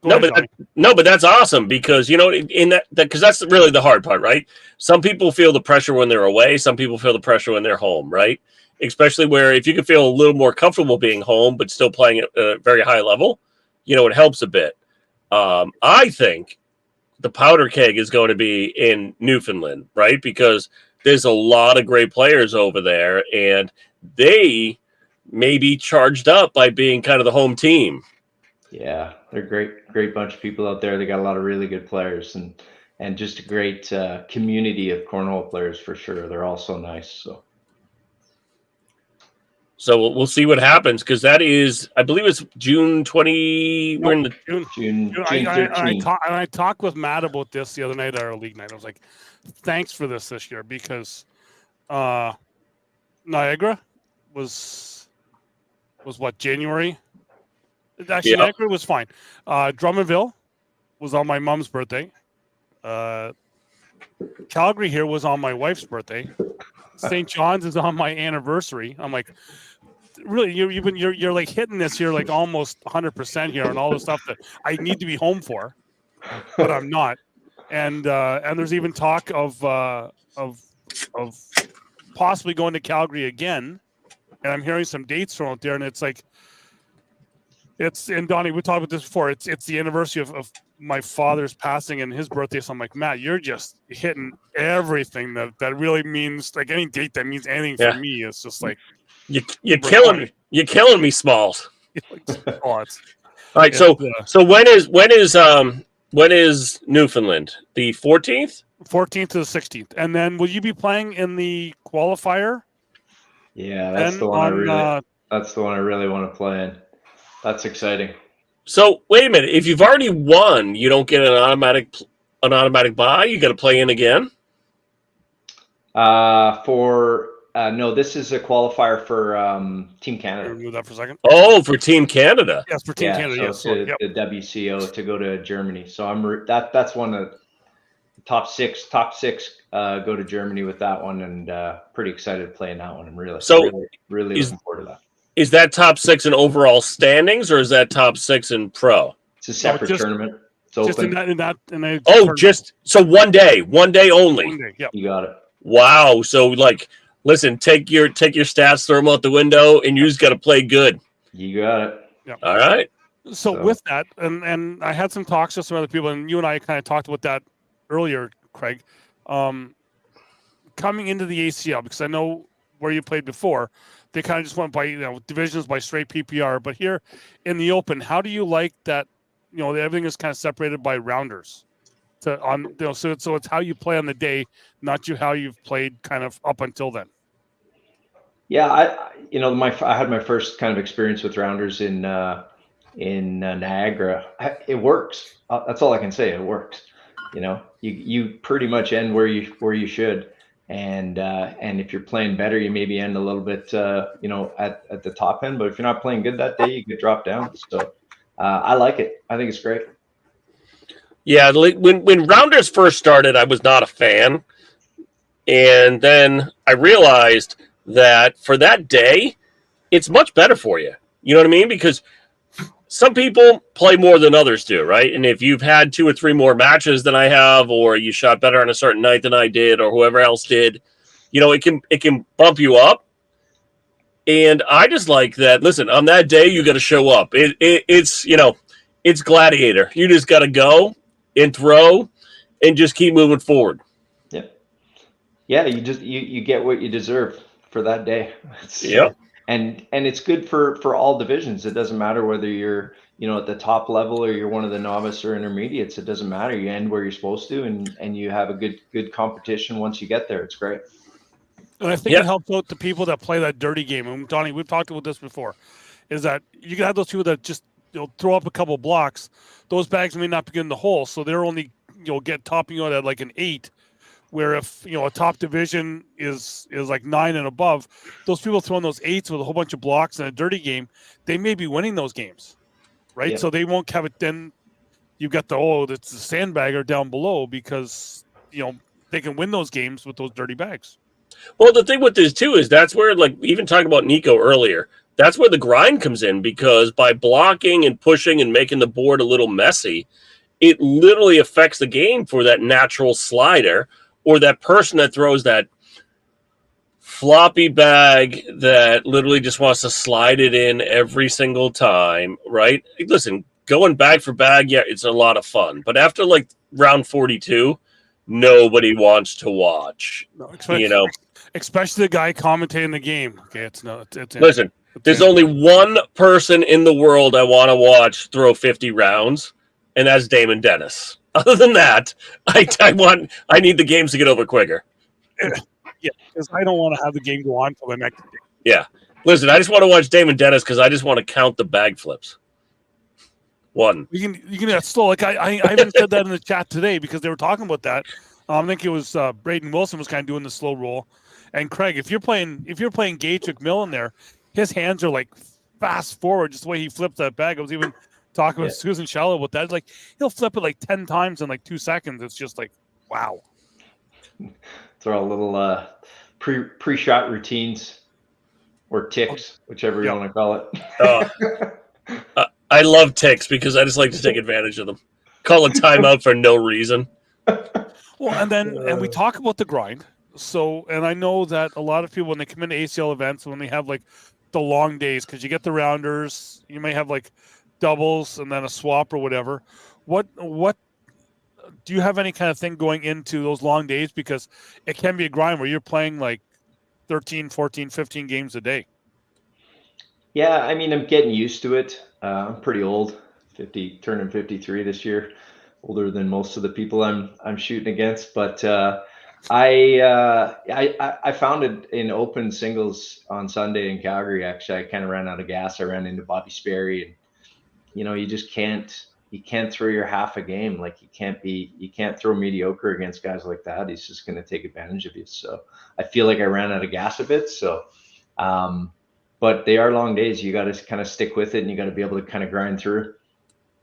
But that's awesome because, because that's really the hard part, right? Some people feel the pressure when they're away. Some people feel the pressure when they're home, right? Especially where if you can feel a little more comfortable being home, but still playing at a very high level, it helps a bit. I think the powder keg is going to be in Newfoundland, right? Because there's a lot of great players over there, and they may be charged up by being kind of the home team. Yeah, they're great bunch of people out there. They got a lot of really good players and just a great community of cornhole players for sure. They're all so nice. So we'll see what happens because that is, I believe it's June 20. We're in the June 13. I talked with Matt about this the other night at our league night. I was like, thanks for this year because Niagara was what, January? Actually, Niagara was fine. Drummondville was on my mom's birthday. Calgary here was on my wife's birthday. St. John's is on my anniversary. I'm like, really, you're like hitting this here like almost 100% here on all the stuff that I need to be home for, but I'm not. And there's even talk of possibly going to Calgary again and I'm hearing some dates thrown out there, and it's like, and Donnie, we talked about this before. It's the anniversary of my father's passing and his birthday. So I'm like, Matt, you're just hitting everything that really means, like, any date that means anything for me is just like you're killing me. You're killing me, Smalls. All right, so when is Newfoundland? The 14th? 14th to the 16th, and then will you be playing in the qualifier? Yeah, that's the one I really want to play in. That's exciting. So wait a minute. If you've already won, you don't get an automatic bye. You got to play in again. No, this is a qualifier for Team Canada. Remove that for a second. Oh, for Team Canada. Yes, for Team Canada. So yes, the WCO to go to Germany. So that's one of the top six go to Germany with that one, and pretty excited to play in that one. I'm really looking forward to that. Is that top 6 in overall standings, or is that top 6 in pro? It's a separate tournament. It's just open. in that just so one day only. One day, yeah. You got it. Wow. So like, listen, take your stats, throw them out the window, and you just got to play good. You got it. Yeah. All right. So with that, and I had some talks with some other people, and you and I kind of talked about that earlier, Craig. Coming into the ACL, because I know where you played before, they kind of just went by divisions by straight PPR. But here in the Open, how do you like that? Everything is kind of separated by rounders. So it's how you play on the day, not how you've played kind of up until then. Yeah, I had my first kind of experience with rounders in Niagara. It works. That's all I can say. It works. You pretty much end where you should, and if you're playing better, you maybe end a little bit at the top end. But if you're not playing good that day, you get dropped down. So I like it. I think it's great. Yeah, when rounders first started, I was not a fan, and then I realized that for that day, it's much better for you. You know what I mean? Because some people play more than others do, right? And if you've had 2 or 3 more matches than I have, or you shot better on a certain night than I did, or whoever else did, it can bump you up. And I just like that. Listen, on that day, you got to show up. It's gladiator. You just got to go and throw, and just keep moving forward. Yeah. You get what you deserve for that day. Yep. And it's good for all divisions. It doesn't matter whether you're at the top level or you're one of the novice or intermediates. It doesn't matter. You end where you're supposed to, and you have a good competition once you get there. It's great. And I think it helps out the people that play that dirty game. And Donnie, we've talked about this before, is that you can have those people that just throw up a couple blocks. Those bags may not be in the hole, so they're only get topping out at like an 8. Where if a top division is like 9 and above, those people throwing those 8s with a whole bunch of blocks in a dirty game, they may be winning those games, right? Yeah. So they won't have it. Then you've got it's the sandbagger down below because they can win those games with those dirty bags. Well, the thing with this too is that's where, like, even talking about Nico earlier, that's where the grind comes in, because by blocking and pushing and making the board a little messy, it literally affects the game for that natural slider. Or that person that throws that floppy bag that literally just wants to slide it in every single time, right? Listen, going bag for bag, yeah, it's a lot of fun. But after like round 42, nobody wants to watch. No, especially the guy commentating the game. Okay, listen. There's only one person in the world I want to watch throw 50 rounds, and that's Damon Dennis. Other than that, I need the games to get over quicker. Yeah, because I don't want to have the game go on till the next day. Yeah. Listen, I just want to watch Damon Dennis because I just want to count the bag flips. 1. You can get slow. Like I even said that in the chat today because they were talking about that. I think it was Braden Wilson was kind of doing the slow roll. And Craig, if you're playing Gage McMillan there, his hands are like fast forward, just the way he flipped that bag. I was even talking with Susan Shallow about that. It's like he'll flip it like 10 times in like 2 seconds. It's just like, wow. Throw a little pre-shot routines or ticks, whichever you want to call it. I love ticks because I just like to take advantage of them. Call a timeout for no reason. Well, and we talk about the grind, So, and I know that a lot of people, when they come into ACL events, when they have like the long days, because you get the rounders, you may have like doubles and then a swap or whatever. What do you have any kind of thing going into those long days? Because it can be a grind where you're playing like 13, 14, 15 games a day. Yeah, I mean, I'm getting used to it. I'm pretty old, 50, turning 53 this year, older than most of the people I'm shooting against. But I found it in open singles on Sunday in Calgary. Actually, I kind of ran out of gas. I ran into Bobby Sperry, and you just can't throw your half a game. Like you can't throw mediocre against guys like that. He's just going to take advantage of you. So I feel like I ran out of gas a bit. So. But they are long days. You got to kind of stick with it, and you got to be able to kind of grind through.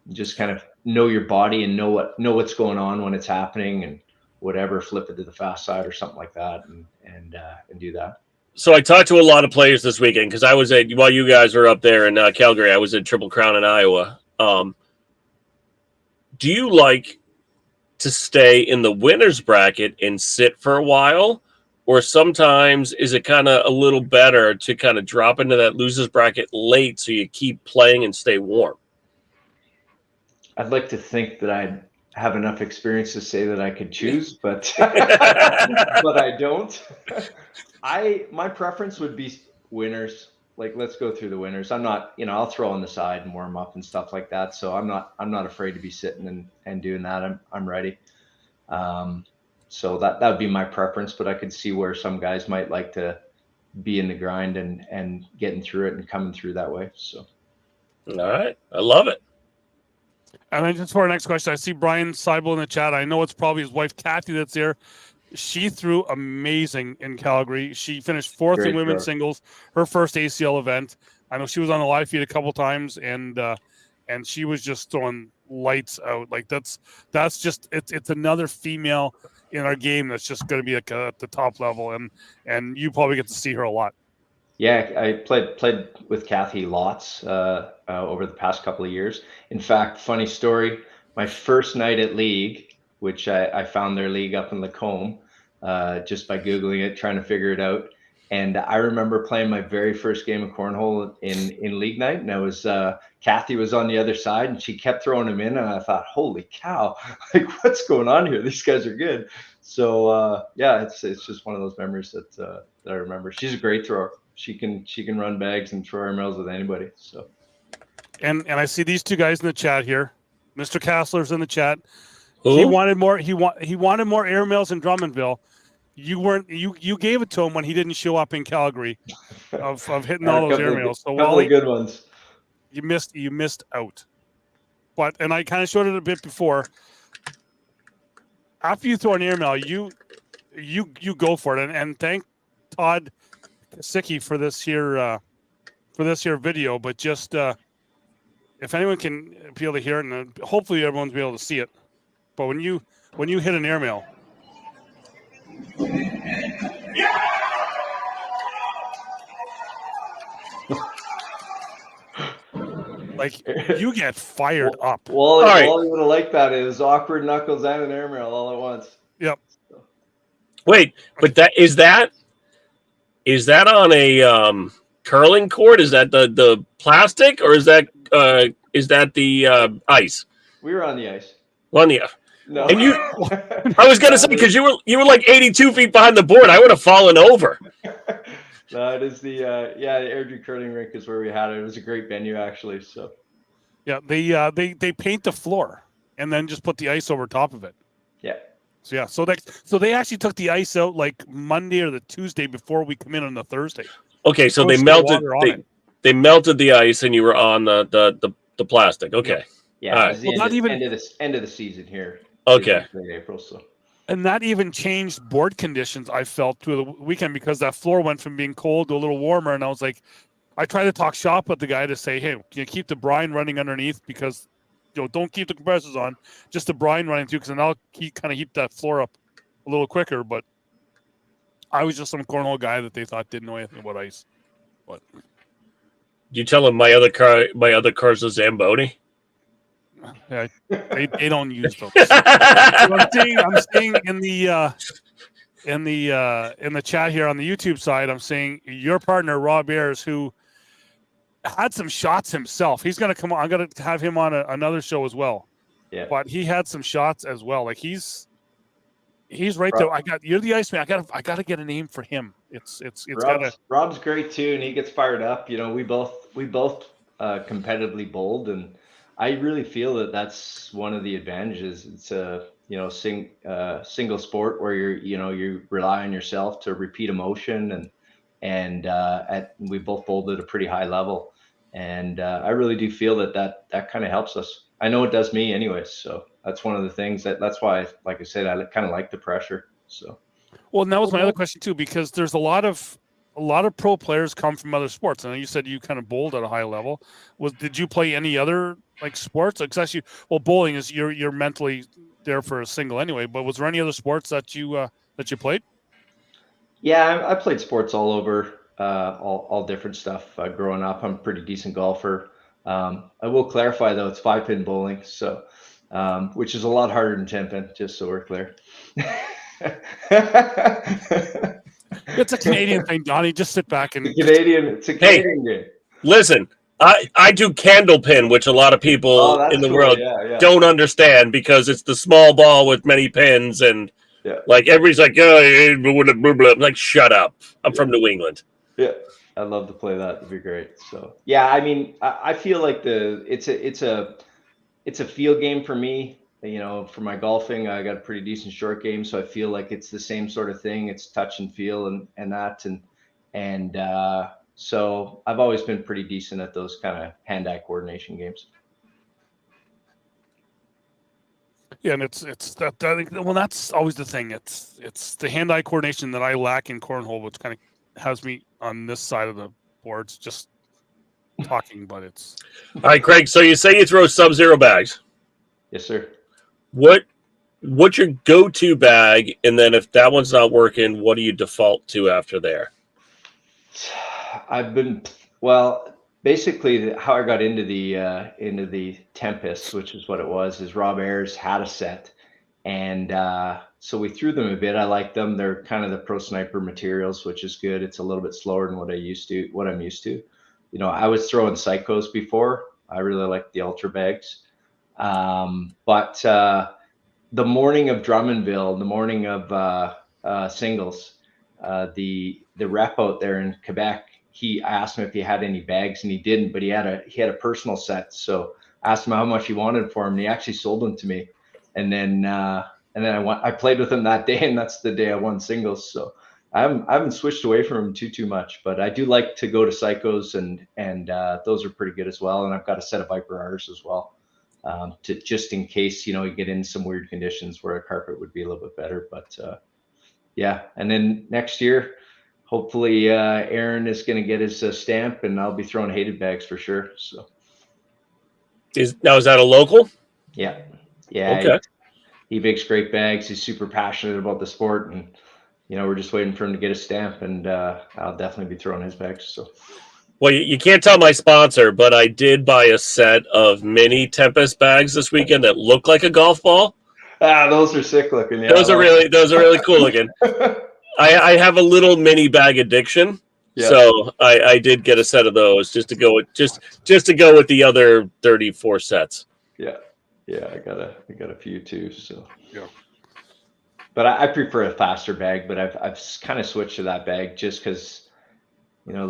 You just kind of know your body and know what's going on when it's happening, and whatever, flip it to the fast side or something like that, and do that. So I talked to a lot of players this weekend because I was while you guys were up there in Calgary, I was at Triple Crown in Iowa. Do you like to stay in the winner's bracket and sit for a while? Or sometimes is it kind of a little better to kind of drop into that loser's bracket late so you keep playing and stay warm? I'd like to think that I'd have enough experience to say that I could choose, but but I don't. My preference would be winners. Like, let's go through the winners. I'm not, I'll throw on the side and warm up and stuff like that. So I'm not afraid to be sitting and doing that. I'm ready. So that would be my preference, but I could see where some guys might like to be in the grind and getting through it and coming through that way. So, all right, I love it. And then just for our next question, I see Brian Seibel in the chat. I know it's probably his wife Kathy that's there. She threw amazing in Calgary. She finished fourth in women's singles, her first ACL event. I know she was on the live feed a couple times, and she was just throwing lights out. Like that's just it's another female in our game that's just going to be at the top level, and you probably get to see her a lot. Yeah, I played with Kathy lots over the past couple of years. In fact, funny story, my first night at League, which I found their league up in Lacombe just by Googling it, trying to figure it out. And I remember playing my very first game of cornhole in league night, and I was Kathy was on the other side, and she kept throwing them in, and I thought, holy cow, like what's going on here? These guys are good. So yeah, it's just one of those memories that I remember. She's a great thrower. She can run bags and throw airmails with anybody. So, and I see these two guys in the chat here. Mr. Kassler's in the chat. Who? He wanted more. He wanted more airmails in Drummondville. You weren't. You gave it to him when he didn't show up in Calgary, of hitting all those airmails. So couple of good ones. You missed out. But and I kind of showed it a bit before. After you throw an airmail, you go for it, and thank Todd Sicky for this here video. But just if anyone can be able to hear it, and hopefully everyone's be able to see it. But when you hit an airmail, like you get fired up. Well, all you would have liked that is awkward knuckles and an airmail all at once. Yep. Wait, but is that on a curling court? Is that the plastic, or is that the ice? We were on the ice. On the No. And I was gonna say, because you were like 82 feet behind the board, I would have fallen over. No, it is the Airdrie curling rink is where we had it. It was a great venue, actually. So yeah, they paint the floor and then just put the ice over top of it. Yeah. So yeah, so they actually took the ice out like Monday or the Tuesday before we come in on the Thursday. Okay, so they melted the ice, and you were on the plastic. Okay. Yeah. It was the end of the season here. Okay. Late April, so. And that even changed board conditions, I felt, through the weekend, because that floor went from being cold to a little warmer. And I was like, I tried to talk shop with the guy to say, hey, can you keep the brine running underneath? Because, don't keep the compressors on, just the brine running through, because then I'll kind of heat that floor up a little quicker. But I was just some cornhole guy that they thought didn't know anything about ice. But you tell him my other car's a Zamboni? Yeah, they don't use those. So I'm staying in the in the chat here on the YouTube side, I'm saying your partner Rob Ayers, who had some shots himself. He's going to come on. I'm going to have him on another show as well. Yeah, but he had some shots as well. Like he's right there. You're the Iceman. I got to get a name for him. It's Rob's great too, and he gets fired up. You know, we both competitively bowled, and I really feel that that's one of the advantages. It's a single sport where you rely on yourself to repeat a motion, and we both bowled at a pretty high level, and I really do feel that kind of helps us. I know it does me anyways. So that's one of the things that's why, like I said, I kind of like the pressure. So. Well, and that was my other question too, because there's a lot of pro players come from other sports. I know you said you kind of bowled at a high level. Did you play any other like sports? Especially, well, bowling is you're mentally there for a single anyway. But was there any other sports that you played? Yeah, I played sports all over, all different stuff. Growing up, I'm a pretty decent golfer. I will clarify though, it's 5-pin bowling, so which is a lot harder than 10-pin. Just so we're clear. It's a Canadian thing, Donnie. Just sit back and it's a Canadian game. Listen, I do candlepin, which a lot of people in the world don't understand because it's the small ball with many pins, and like everybody's like, I'm like, shut up. I'm from New England. Yeah, I'd love to play that. It'd be great. So yeah, I mean, I feel like it's a field game for me. You know, for my golfing, I got a pretty decent short game, so I feel like it's the same sort of thing. It's touch and feel and that, and so I've always been pretty decent at those kind of hand-eye coordination games. Yeah, and it's that. Well, that's always the thing. It's the hand-eye coordination that I lack in cornhole, which kind of has me on this side of the boards just talking. But it's all right, Craig. So you say you throw sub-zero bags? Yes, sir. What's your go-to bag, and then if that one's not working, what do you default to after there? Basically how I got into the Tempest, which is what it was, is Rob Ayers had a set, and so we threw them a bit. I like them. They're kind of the Pro Sniper materials, which is good. It's a little bit slower than what I'm used to. You know, I was throwing Psychos before. I really like the Ultra bags. But the morning of Drummondville, the morning of singles, the rep out there in Quebec, I asked him if he had any bags, and he didn't, but he had a personal set. So I asked him how much he wanted for him, and he actually sold them to me. And then I played with him that day, and that's the day I won singles. So I haven't switched away from him too much, but I do like to go to Psychos, and those are pretty good as well. And I've got a set of Viper R's as well. To just in case, you get in some weird conditions where a carpet would be a little bit better. But yeah, and then next year, hopefully Aaron is going to get his stamp, and I'll be throwing hated bags for sure. So is that a local? Yeah. Okay. He makes great bags. He's super passionate about the sport, and we're just waiting for him to get a stamp, and I'll definitely be throwing his bags. So. Well, you can't tell my sponsor, but I did buy a set of mini Tempest bags this weekend that look like a golf ball. Those are sick looking. Yeah, those are really cool looking. I have a little mini bag addiction, so I did get a set of those just to go with the other 34 sets. Yeah, I got a few too. So yeah, but I prefer a faster bag. But I've kind of switched to that bag just because.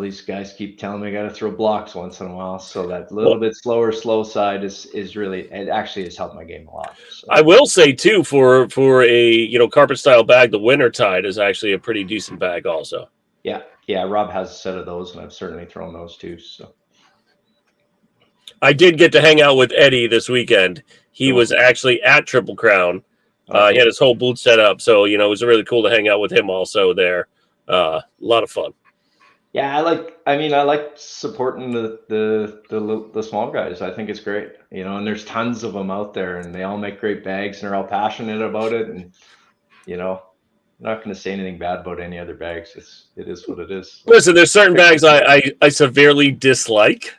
These guys keep telling me I got to throw blocks once in a while. So that little bit slow side is really, it actually has helped my game a lot. So. I will say too, for a, carpet style bag, the Winter Tide is actually a pretty decent bag also. Yeah. Rob has a set of those, and I've certainly thrown those too. So I did get to hang out with Eddie this weekend. He was actually at Triple Crown. He had his whole booth set up. So, it was really cool to hang out with him also there. A lot of fun. Yeah, I like supporting the small guys. I think it's great, and there's tons of them out there, and they all make great bags, and they're all passionate about it. And I'm not going to say anything bad about any other bags. It is what it is. Listen, there's certain bags I severely dislike,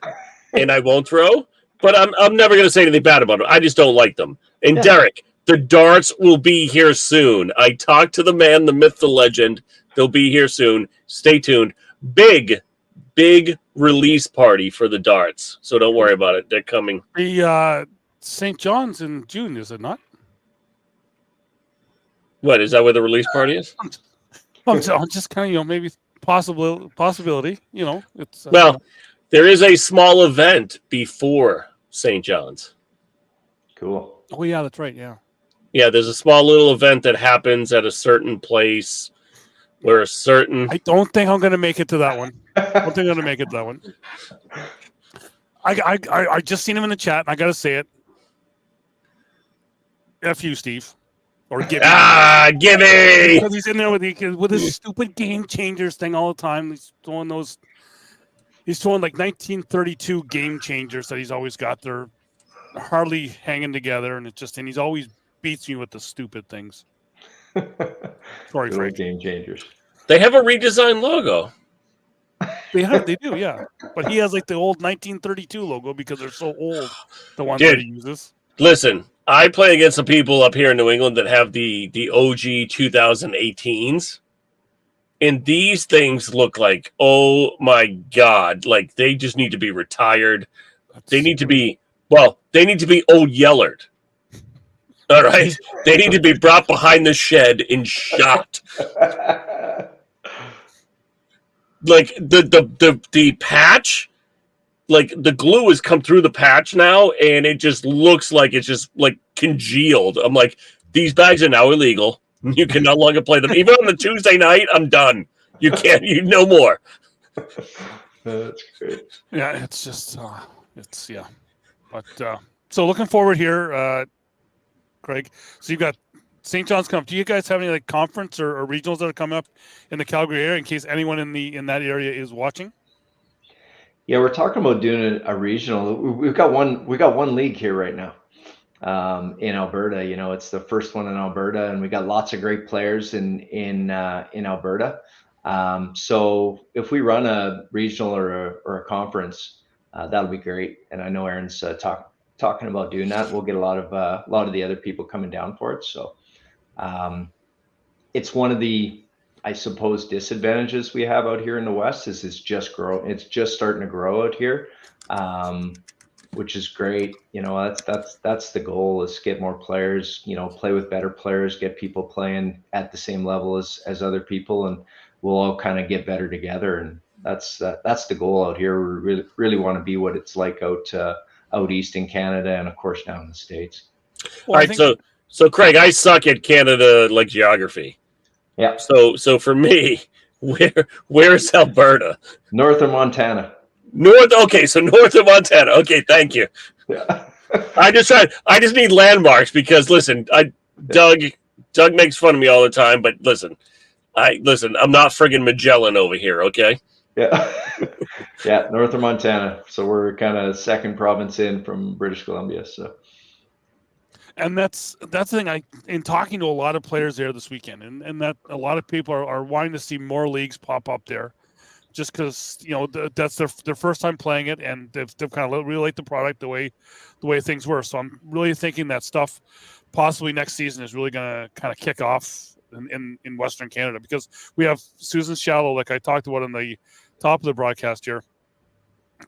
and I won't throw. But I'm never going to say anything bad about them. I just don't like them. And Derek, The darts will be here soon. I talked to the man, the myth, the legend. They'll be here soon. Stay tuned. Big release party for the darts. So don't worry about it. They're coming. The St. John's in June, is it not? What, is that where the release party is? I'm just kind of, maybe possibility. It's well, there is a small event before St. John's. Cool. Oh yeah, that's right. Yeah. Yeah, there's a small little event that happens at a certain place where a certain. I don't think I'm going to make it to that one. I don't think I'm going to make it to that one. I just seen him in the chat, and I got to say it. F you, Steve. Or Gibby. Gibby! Because he's in there with his stupid game changers thing all the time. He's throwing like 1932 game changers that he's always got. They're hardly hanging together, and he's always beats me with the stupid things. Sorry, Frank. Game changers. They have a redesigned logo. They do, yeah. But he has like the old 1932 logo because they're so old. The ones that he uses. Listen, I play against some people up here in New England that have the OG 2018s. And these things look like, oh my God, like they just need to be retired. They need to be old Yellard. All right. They need to be brought behind the shed and shot. Like the patch, like the glue has come through the patch now, and it just looks like it's just like congealed. I'm like, these bags are now illegal. You can no longer play them. Even on the Tuesday night, I'm done. You can't. No more. That's great. Yeah, it's just But so looking forward here, Craig. So you've got St. John's coming up. Do you guys have any like conference or regionals that are coming up in the Calgary area in case anyone in that area is watching? Yeah, we're talking about doing a regional. We got one league here right now in Alberta. It's the first one in Alberta, and we got lots of great players in Alberta. So if we run a regional or a conference, that'll be great. And I know Aaron's talking about doing that. We'll get a lot of the other people coming down for it. So it's one of the, I suppose, disadvantages we have out here in the West is it's just starting to grow out here, which is great. That's the goal, is get more players, play with better players, get people playing at the same level as other people, and we'll all kind of get better together. And that's the goal out here. We really want to be what it's like out east in Canada, and of course down in the States. Well, all right, so Craig, I suck at Canada like geography. Yeah. So for me, where's Alberta? North of Montana. Okay, so north of Montana. Okay, thank you. Yeah. I just need landmarks because listen, Doug makes fun of me all the time, but listen, I'm not friggin' Magellan over here, okay? Yeah. Yeah, north of Montana. So we're kind of second province in from British Columbia. So. And that's the thing. In talking to a lot of players there this weekend, and that a lot of people are wanting to see more leagues pop up there, just because that's their first time playing it, and they've kind of really liked the product the way things were. So I'm really thinking that stuff possibly next season is really going to kind of kick off in Western Canada, because we have Susan Shallow, like I talked about in the top of the broadcast here,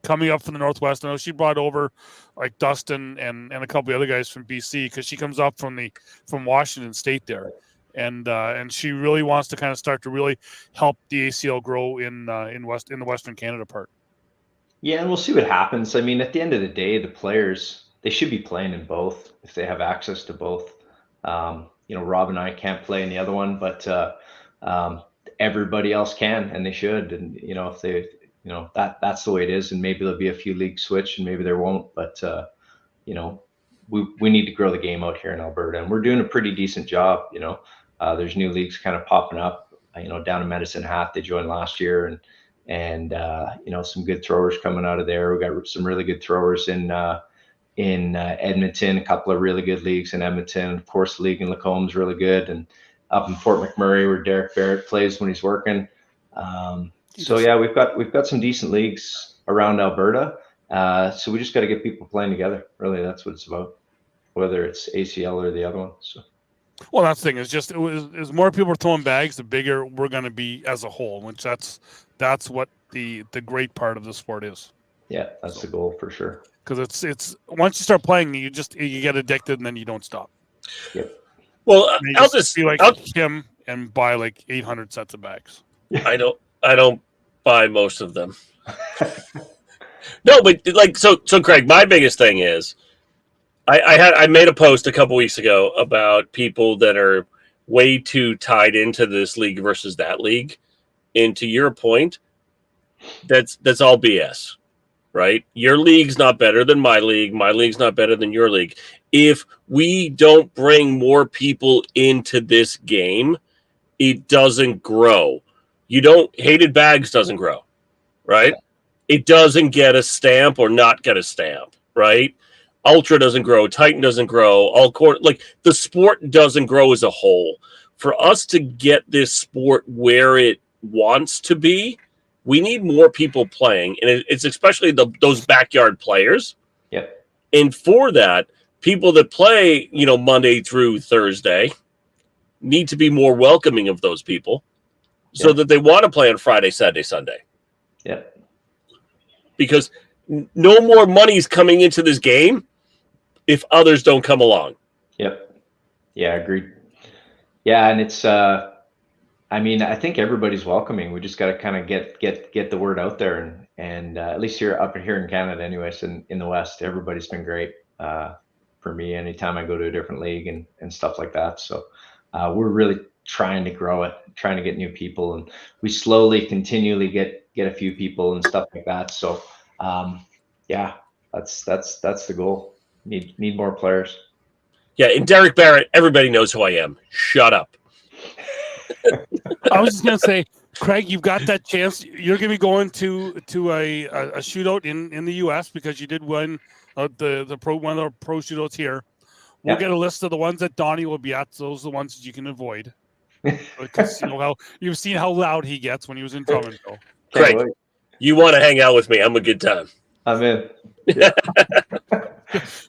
coming up from the Northwest. I know she brought over like Dustin and a couple of other guys from BC, because she comes up from Washington State there, and she really wants to kind of start to really help the ACL grow in the Western Canada part. Yeah, and we'll see what happens. I mean, at the end of the day, the players, they should be playing in both if they have access to both. Rob and I can't play in the other one, but everybody else can, and they should. And if they that's the way it is, and maybe there'll be a few leagues switch and maybe there won't, but we need to grow the game out here in Alberta, and we're doing a pretty decent job. There's new leagues kind of popping up, down in Medicine Hat. They joined last year, and some good throwers coming out of there. We got some really good throwers in Edmonton, a couple of really good leagues in Edmonton. Of course, the league in Lacombe is really good, and up in Fort McMurray where Derek Barrett plays when he's working. So yeah, we've got some decent leagues around Alberta. So we just got to get people playing together. Really, that's what it's about. whether it's ACL or the other one. So. Well, that's the thing. It's just as more people are throwing bags, the bigger we're going to be as a whole. Which that's what the great part of the sport is. Yeah, that's the goal for sure. Because it's once you start playing, you get addicted and then you don't stop. Yep. Well, I'll just be like him and buy like 800 sets of bags. I don't buy most of them. No, but like so Craig, my biggest thing is I made a post a couple weeks ago about people that are way too tied into this league versus that league. And to your point, that's all BS, right? Your league's not better than my league's not better than your league. If we don't bring more people into this game, it doesn't grow. Hated bags doesn't grow, right? It doesn't get a stamp or not get a stamp, right? Ultra doesn't grow, Titan doesn't grow, the sport doesn't grow as a whole. For us to get this sport where it wants to be, we need more people playing, and it's especially those backyard players. Yep. And for that, people that play, Monday through Thursday need to be more welcoming of those people so that they want to play on Friday, Saturday, Sunday. Yep. Because no more money's coming into this game if others don't come along. Yep. Yeah, agreed. Yeah, and it's I think everybody's welcoming. We just got to kind of get the word out there, and at least up here in Canada, anyways, in the West, everybody's been great for me. Anytime I go to a different league and stuff like that, so we're really trying to grow it, trying to get new people, and we slowly, continually get a few people and stuff like that. So yeah, that's the goal. Need more players. Yeah, and Derek Barrett, everybody knows who I am. Shut up. I was just gonna say, Craig, you've got that chance. You're gonna be going to a shootout in the U.S. because you did win one of the pro shootouts here. We'll get a list of the ones that Donnie will be at. So those are the ones that you can avoid. Because you've seen how loud he gets when he was in Toronto. Craig, you want to hang out with me? I'm a good time. I'm in. Yeah.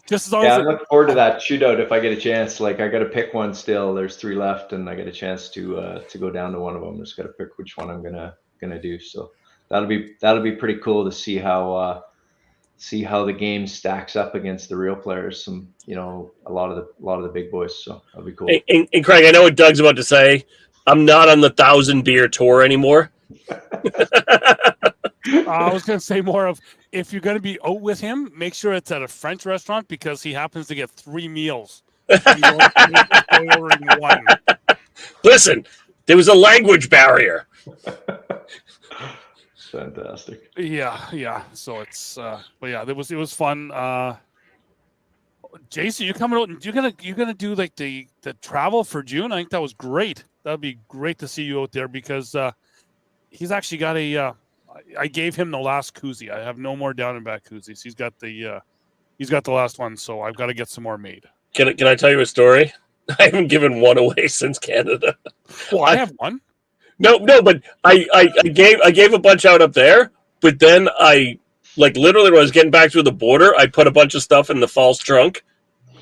Just as long I look forward to that shootout if I get a chance. Like I got to pick one still. There's 3 left, and I get a chance to go down to one of them. Just got to pick which one I'm gonna do. So that'll be pretty cool to see how the game stacks up against the real players. Some a lot of the big boys. So that'll be cool. And Craig, I know what Doug's about to say. I'm not on the 1,000 beer tour anymore. I was going to say more of, if you're going to be out with him, make sure it's at a French restaurant because he happens to get 3 meals. Listen, there was a language barrier. Fantastic. Yeah. So it's, but yeah, it was fun. Jason, you're coming out and you're gonna do like the travel for June. I think that was great. That'd be great to see you out there because he's actually got I gave him the last koozie. I have no more down and back koozies. He's got the last one, so I've got to get some more made. Can I tell you a story? I haven't given one away since Canada. Well, I have one. No, but I gave a bunch out up there, but then I literally when I was getting back through the border, I put a bunch of stuff in the false trunk.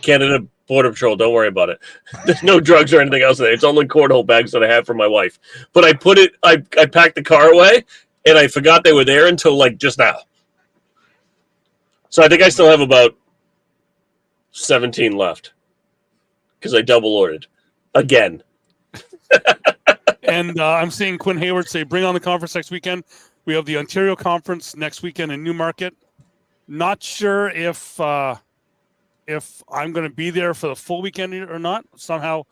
Canada Border Patrol, don't worry about it. There's no drugs or anything else in there. It's only cornhole bags that I have for my wife. But I packed the car away, and I forgot they were there until just now. So I think I still have about 17 left because I double ordered again. And I'm seeing Quinn Hayward say, bring on the conference next weekend. We have the Ontario Conference next weekend in Newmarket. Not sure if I'm going to be there for the full weekend or not. Somehow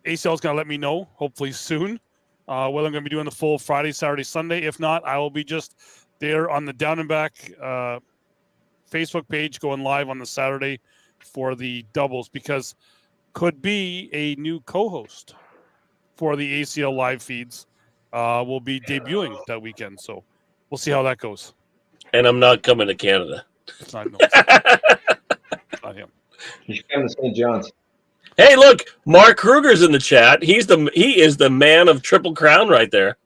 ACL is going to let me know, hopefully soon, whether I'm going to be doing the full Friday, Saturday, Sunday. If not, I will be just there on the Down and Back Facebook page going live on the Saturday for the doubles because could be a new co-host for the ACL live feeds. Will be debuting that weekend. So we'll see how that goes. And I'm not coming to Canada. It's not him. You should come to St. John's. Hey, look, Mark Kruger's in the chat. He is the man of Triple Crown right there.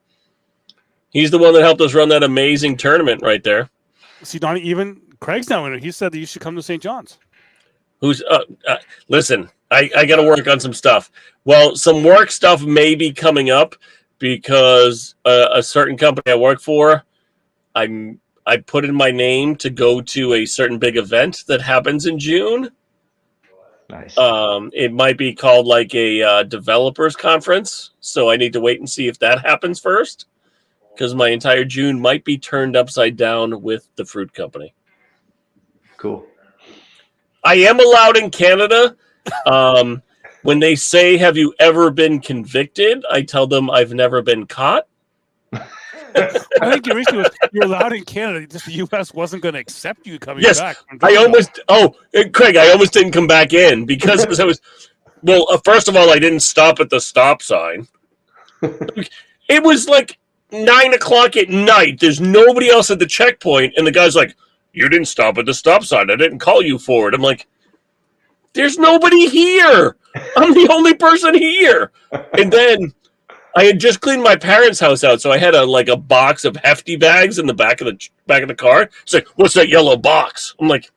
He's the one that helped us run that amazing tournament right there. See, Donnie, even Craig's now in it. He said that you should come to St. John's. Who's listen, I got to work on some stuff. Well, some work stuff may be coming up because a certain company I work for, I put in my name to go to a certain big event that happens in June. Nice. It might be called like a developers conference, so I need to wait and see if that happens first, because my entire June might be turned upside down with the fruit company. Cool. I am allowed in Canada. When they say, "Have you ever been convicted?" I tell them I've never been caught. I think your issue was you're allowed in Canada. Just the U.S. wasn't going to accept you coming Yes, back. I almost. Oh, Craig, I almost didn't come back in because I was. Well, first of all, I didn't stop at the stop sign. It was like 9:00 at night. There's nobody else at the checkpoint, and the guy's like, "You didn't stop at the stop sign. I didn't call you for it." I'm like, "There's nobody here. I'm the only person here." And then I had just cleaned my parents' house out, so I had a box of hefty bags in the back of the car. It's like, "What's that yellow box?" I'm like,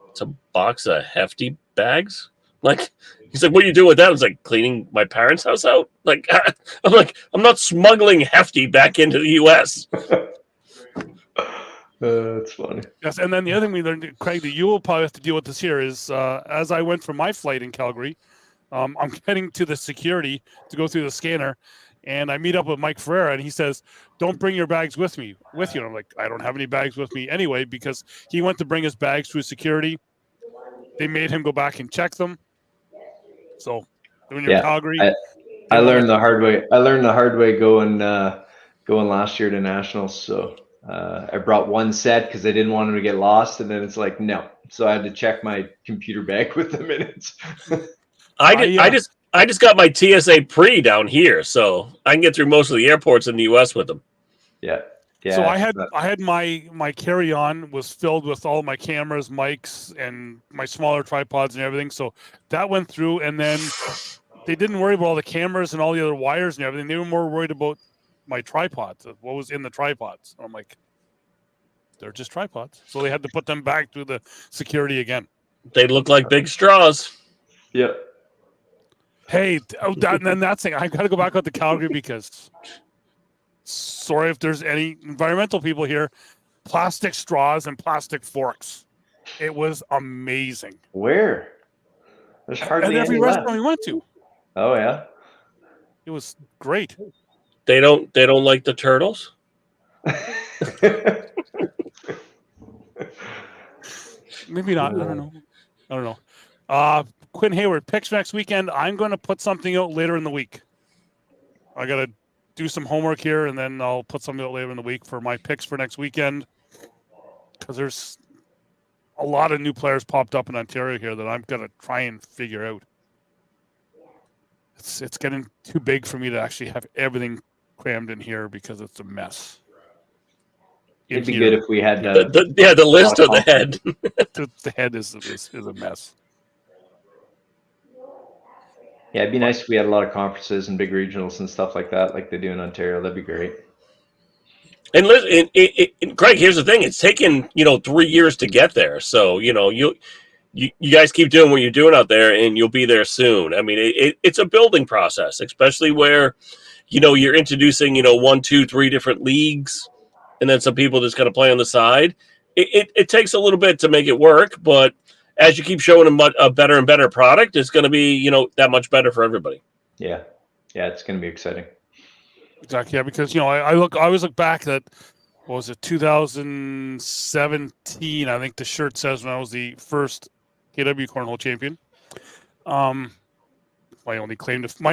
"It's a box of hefty bags." Like, he's like, "What are you doing with that?" I was like, "Cleaning my parents' house out." Like, I'm like, "I'm not smuggling hefty back into the U.S." That's funny. Yes, and then the other thing we learned, Craig, that you will probably have to deal with this here is as I went for my flight in Calgary, I'm heading to the security to go through the scanner, and I meet up with Mike Ferreira, and he says, "Don't bring your bags with you." And I'm like, "I don't have any bags with me anyway," because he went to bring his bags through security. They made him go back and check them. So when you're in Calgary, I learned the hard way. I learned the hard way going last year to nationals. So I brought one set because I didn't want them to get lost, and then it's like no. So I had to check my computer bag with the minutes. I just got my TSA pre down here, so I can get through most of the airports in the U.S. with them. Yeah. Yeah. So I had my carry-on was filled with all my cameras, mics, and my smaller tripods and everything. So that went through, and then they didn't worry about all the cameras and all the other wires and everything. They were more worried about my tripods, what was in the tripods. And I'm like, they're just tripods. So they had to put them back through the security again. They look like big straws. Yeah. Hey, and then that thing, I've got to go back out to Calgary because, sorry if there's any environmental people here, plastic straws and plastic forks. It was amazing. Where? There's hardly at every any restaurant left. we went to. Oh yeah. It was great. They don't like the turtles. Maybe not. I don't know. Quinn Hayward picks next weekend. I'm going to put something out later in the week. I got to do some homework here, and then I'll put something out later in the week for my picks for next weekend. Because there's a lot of new players popped up in Ontario here that I'm going to try and figure out. It's getting too big for me to actually have everything crammed in here because it's a mess. It'd be good if we had the list of the head. The head is a mess. Yeah, it'd be nice if we had a lot of conferences and big regionals and stuff like that, like they do in Ontario. That'd be great. And listen, Greg, here's the thing: it's taken 3 years to get there. So you guys keep doing what you're doing out there, and you'll be there soon. I mean, it's a building process, especially where you're introducing 1, 2, 3 different leagues, and then some people just got to play on the side. It takes a little bit to make it work, but as you keep showing a better and better product, it's going to be that much better for everybody. Yeah, it's going to be exciting. Exactly, yeah, because I always look back at what was it, 2017? I think the shirt says when I was the first KW Cornhole champion. My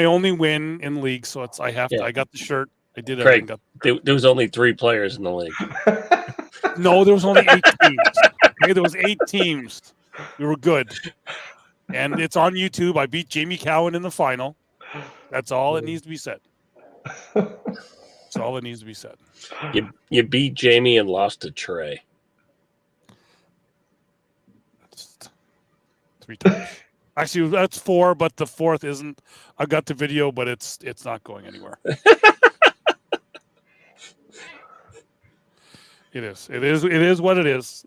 only win in league, so I got the shirt. I did Craig, everything. There was only 3 players in the league. No, there was only 8 teams. Okay, there was 8 teams. We were good, and it's on YouTube. I beat Jamie Cowan in the final. That's all it needs to be said. That's all that needs to be said. You beat Jamie and lost to Trey. 3 times. Actually, that's 4, but the 4th isn't. I got the video, but it's not going anywhere. It is what it is.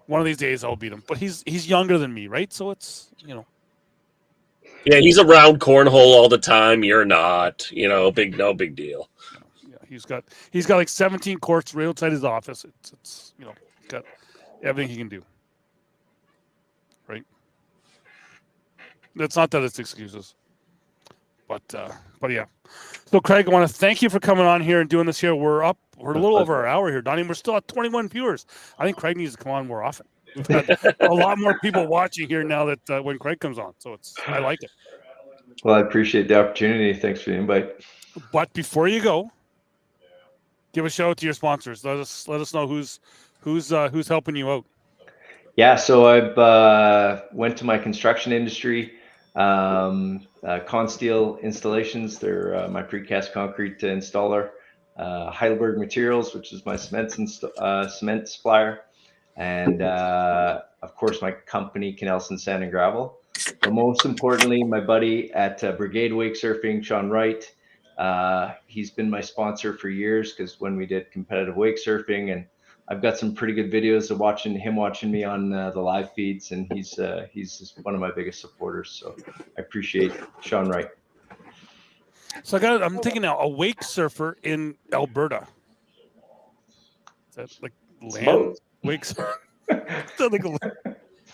one of these days I'll beat him. But he's younger than me, right? So it's Yeah, he's around cornhole all the time. You're not. No big deal. Yeah, he's got like 17 courts right outside his office. It's he's got everything he can do. Right. It's not that it's excuses. But yeah. So Craig, I want to thank you for coming on here and doing this here. We're a little over an hour here, Donnie. We're still at 21 viewers. I think Craig needs to come on more often. We've got a lot more people watching here now that when Craig comes on. So I like it. Well, I appreciate the opportunity. Thanks for the invite. But before you go, give a shout out to your sponsors. Let us know who's helping you out. Yeah, so I've went to my construction industry, Consteel Installations. They're my precast concrete installer. Heidelberg Materials, which is my cement supplier, and of course my company, Canelson Sand and Gravel. But most importantly, my buddy at Brigade Wake Surfing, Sean Wright. He's been my sponsor for years because when we did competitive wake surfing, and I've got some pretty good videos of watching me on the live feeds, and he's just one of my biggest supporters. So I appreciate Sean Wright. So I'm thinking now, a wake surfer in Alberta. Is that like land wake surfer?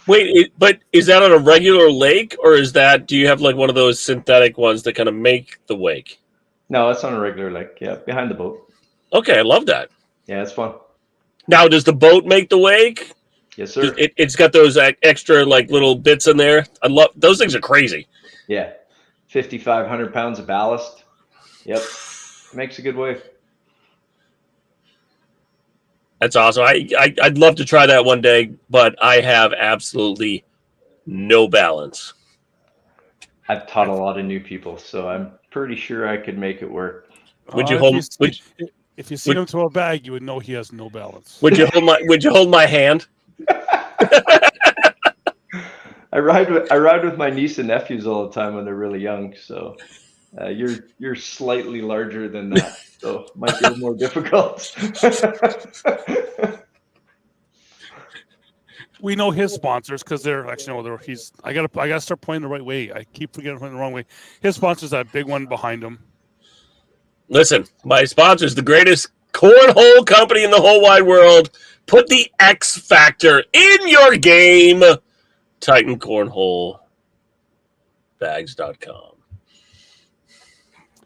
Wait, but is that on a regular lake, or do you have like one of those synthetic ones that kind of make the wake? No, it's on a regular lake. Yeah, behind the boat. Okay, I love that. Yeah, it's fun. Now, does the boat make the wake? Yes, sir. It's got those extra like little bits in there. I love those things. Are crazy. Yeah, 5,500 pounds of ballast. Yep, it makes a good wave. That's awesome. I'd love to try that one day, but I have absolutely no balance. I've taught a lot of new people, so I'm pretty sure I could make it work. Would you hold? If you see him throw a bag, you would know he has no balance. Would you hold my hand? I ride with my niece and nephews all the time when they're really young. So you're slightly larger than that, so it might be a little more difficult. We know his sponsors because they're actually I gotta start playing the right way. I keep forgetting playing the wrong way. His sponsors, that big one behind him. Listen, my sponsor is the greatest cornhole company in the whole wide world. Put the X factor in your game. TitanCornholeBags.com.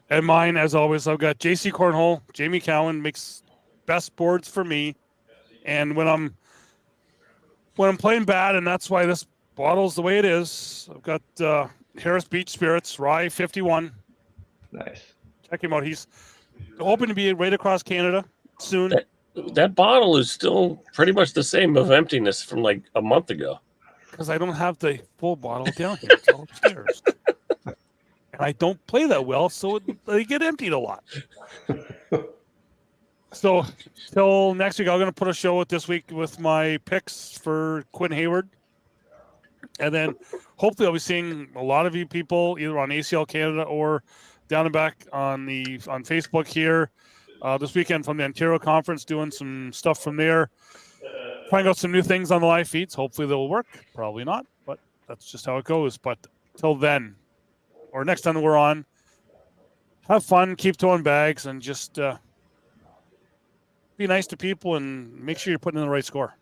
And mine, as always, I've got JC Cornhole. Jamie Cowan makes best boards for me. And when I'm playing bad, and that's why this bottle's the way it is, I've got Harris Beach Spirits, Rye 51. Nice. Check him out. He's hoping to be right across Canada soon. That bottle is still pretty much the same of emptiness from like a month ago. Because I don't have the full bottle down here. It's all upstairs. And I don't play that well, so they get emptied a lot. So till next week, I'm going to put a show out this week with my picks for Quinn Hayward. And then hopefully I'll be seeing a lot of you people either on ACL Canada or down and back on Facebook here this weekend from the Ontario Conference, doing some stuff from there. Trying out some new things on the live feeds. Hopefully they'll work. Probably not, but that's just how it goes. But till then, or next time we're on, have fun, keep throwing bags, and just be nice to people and make sure you're putting in the right score.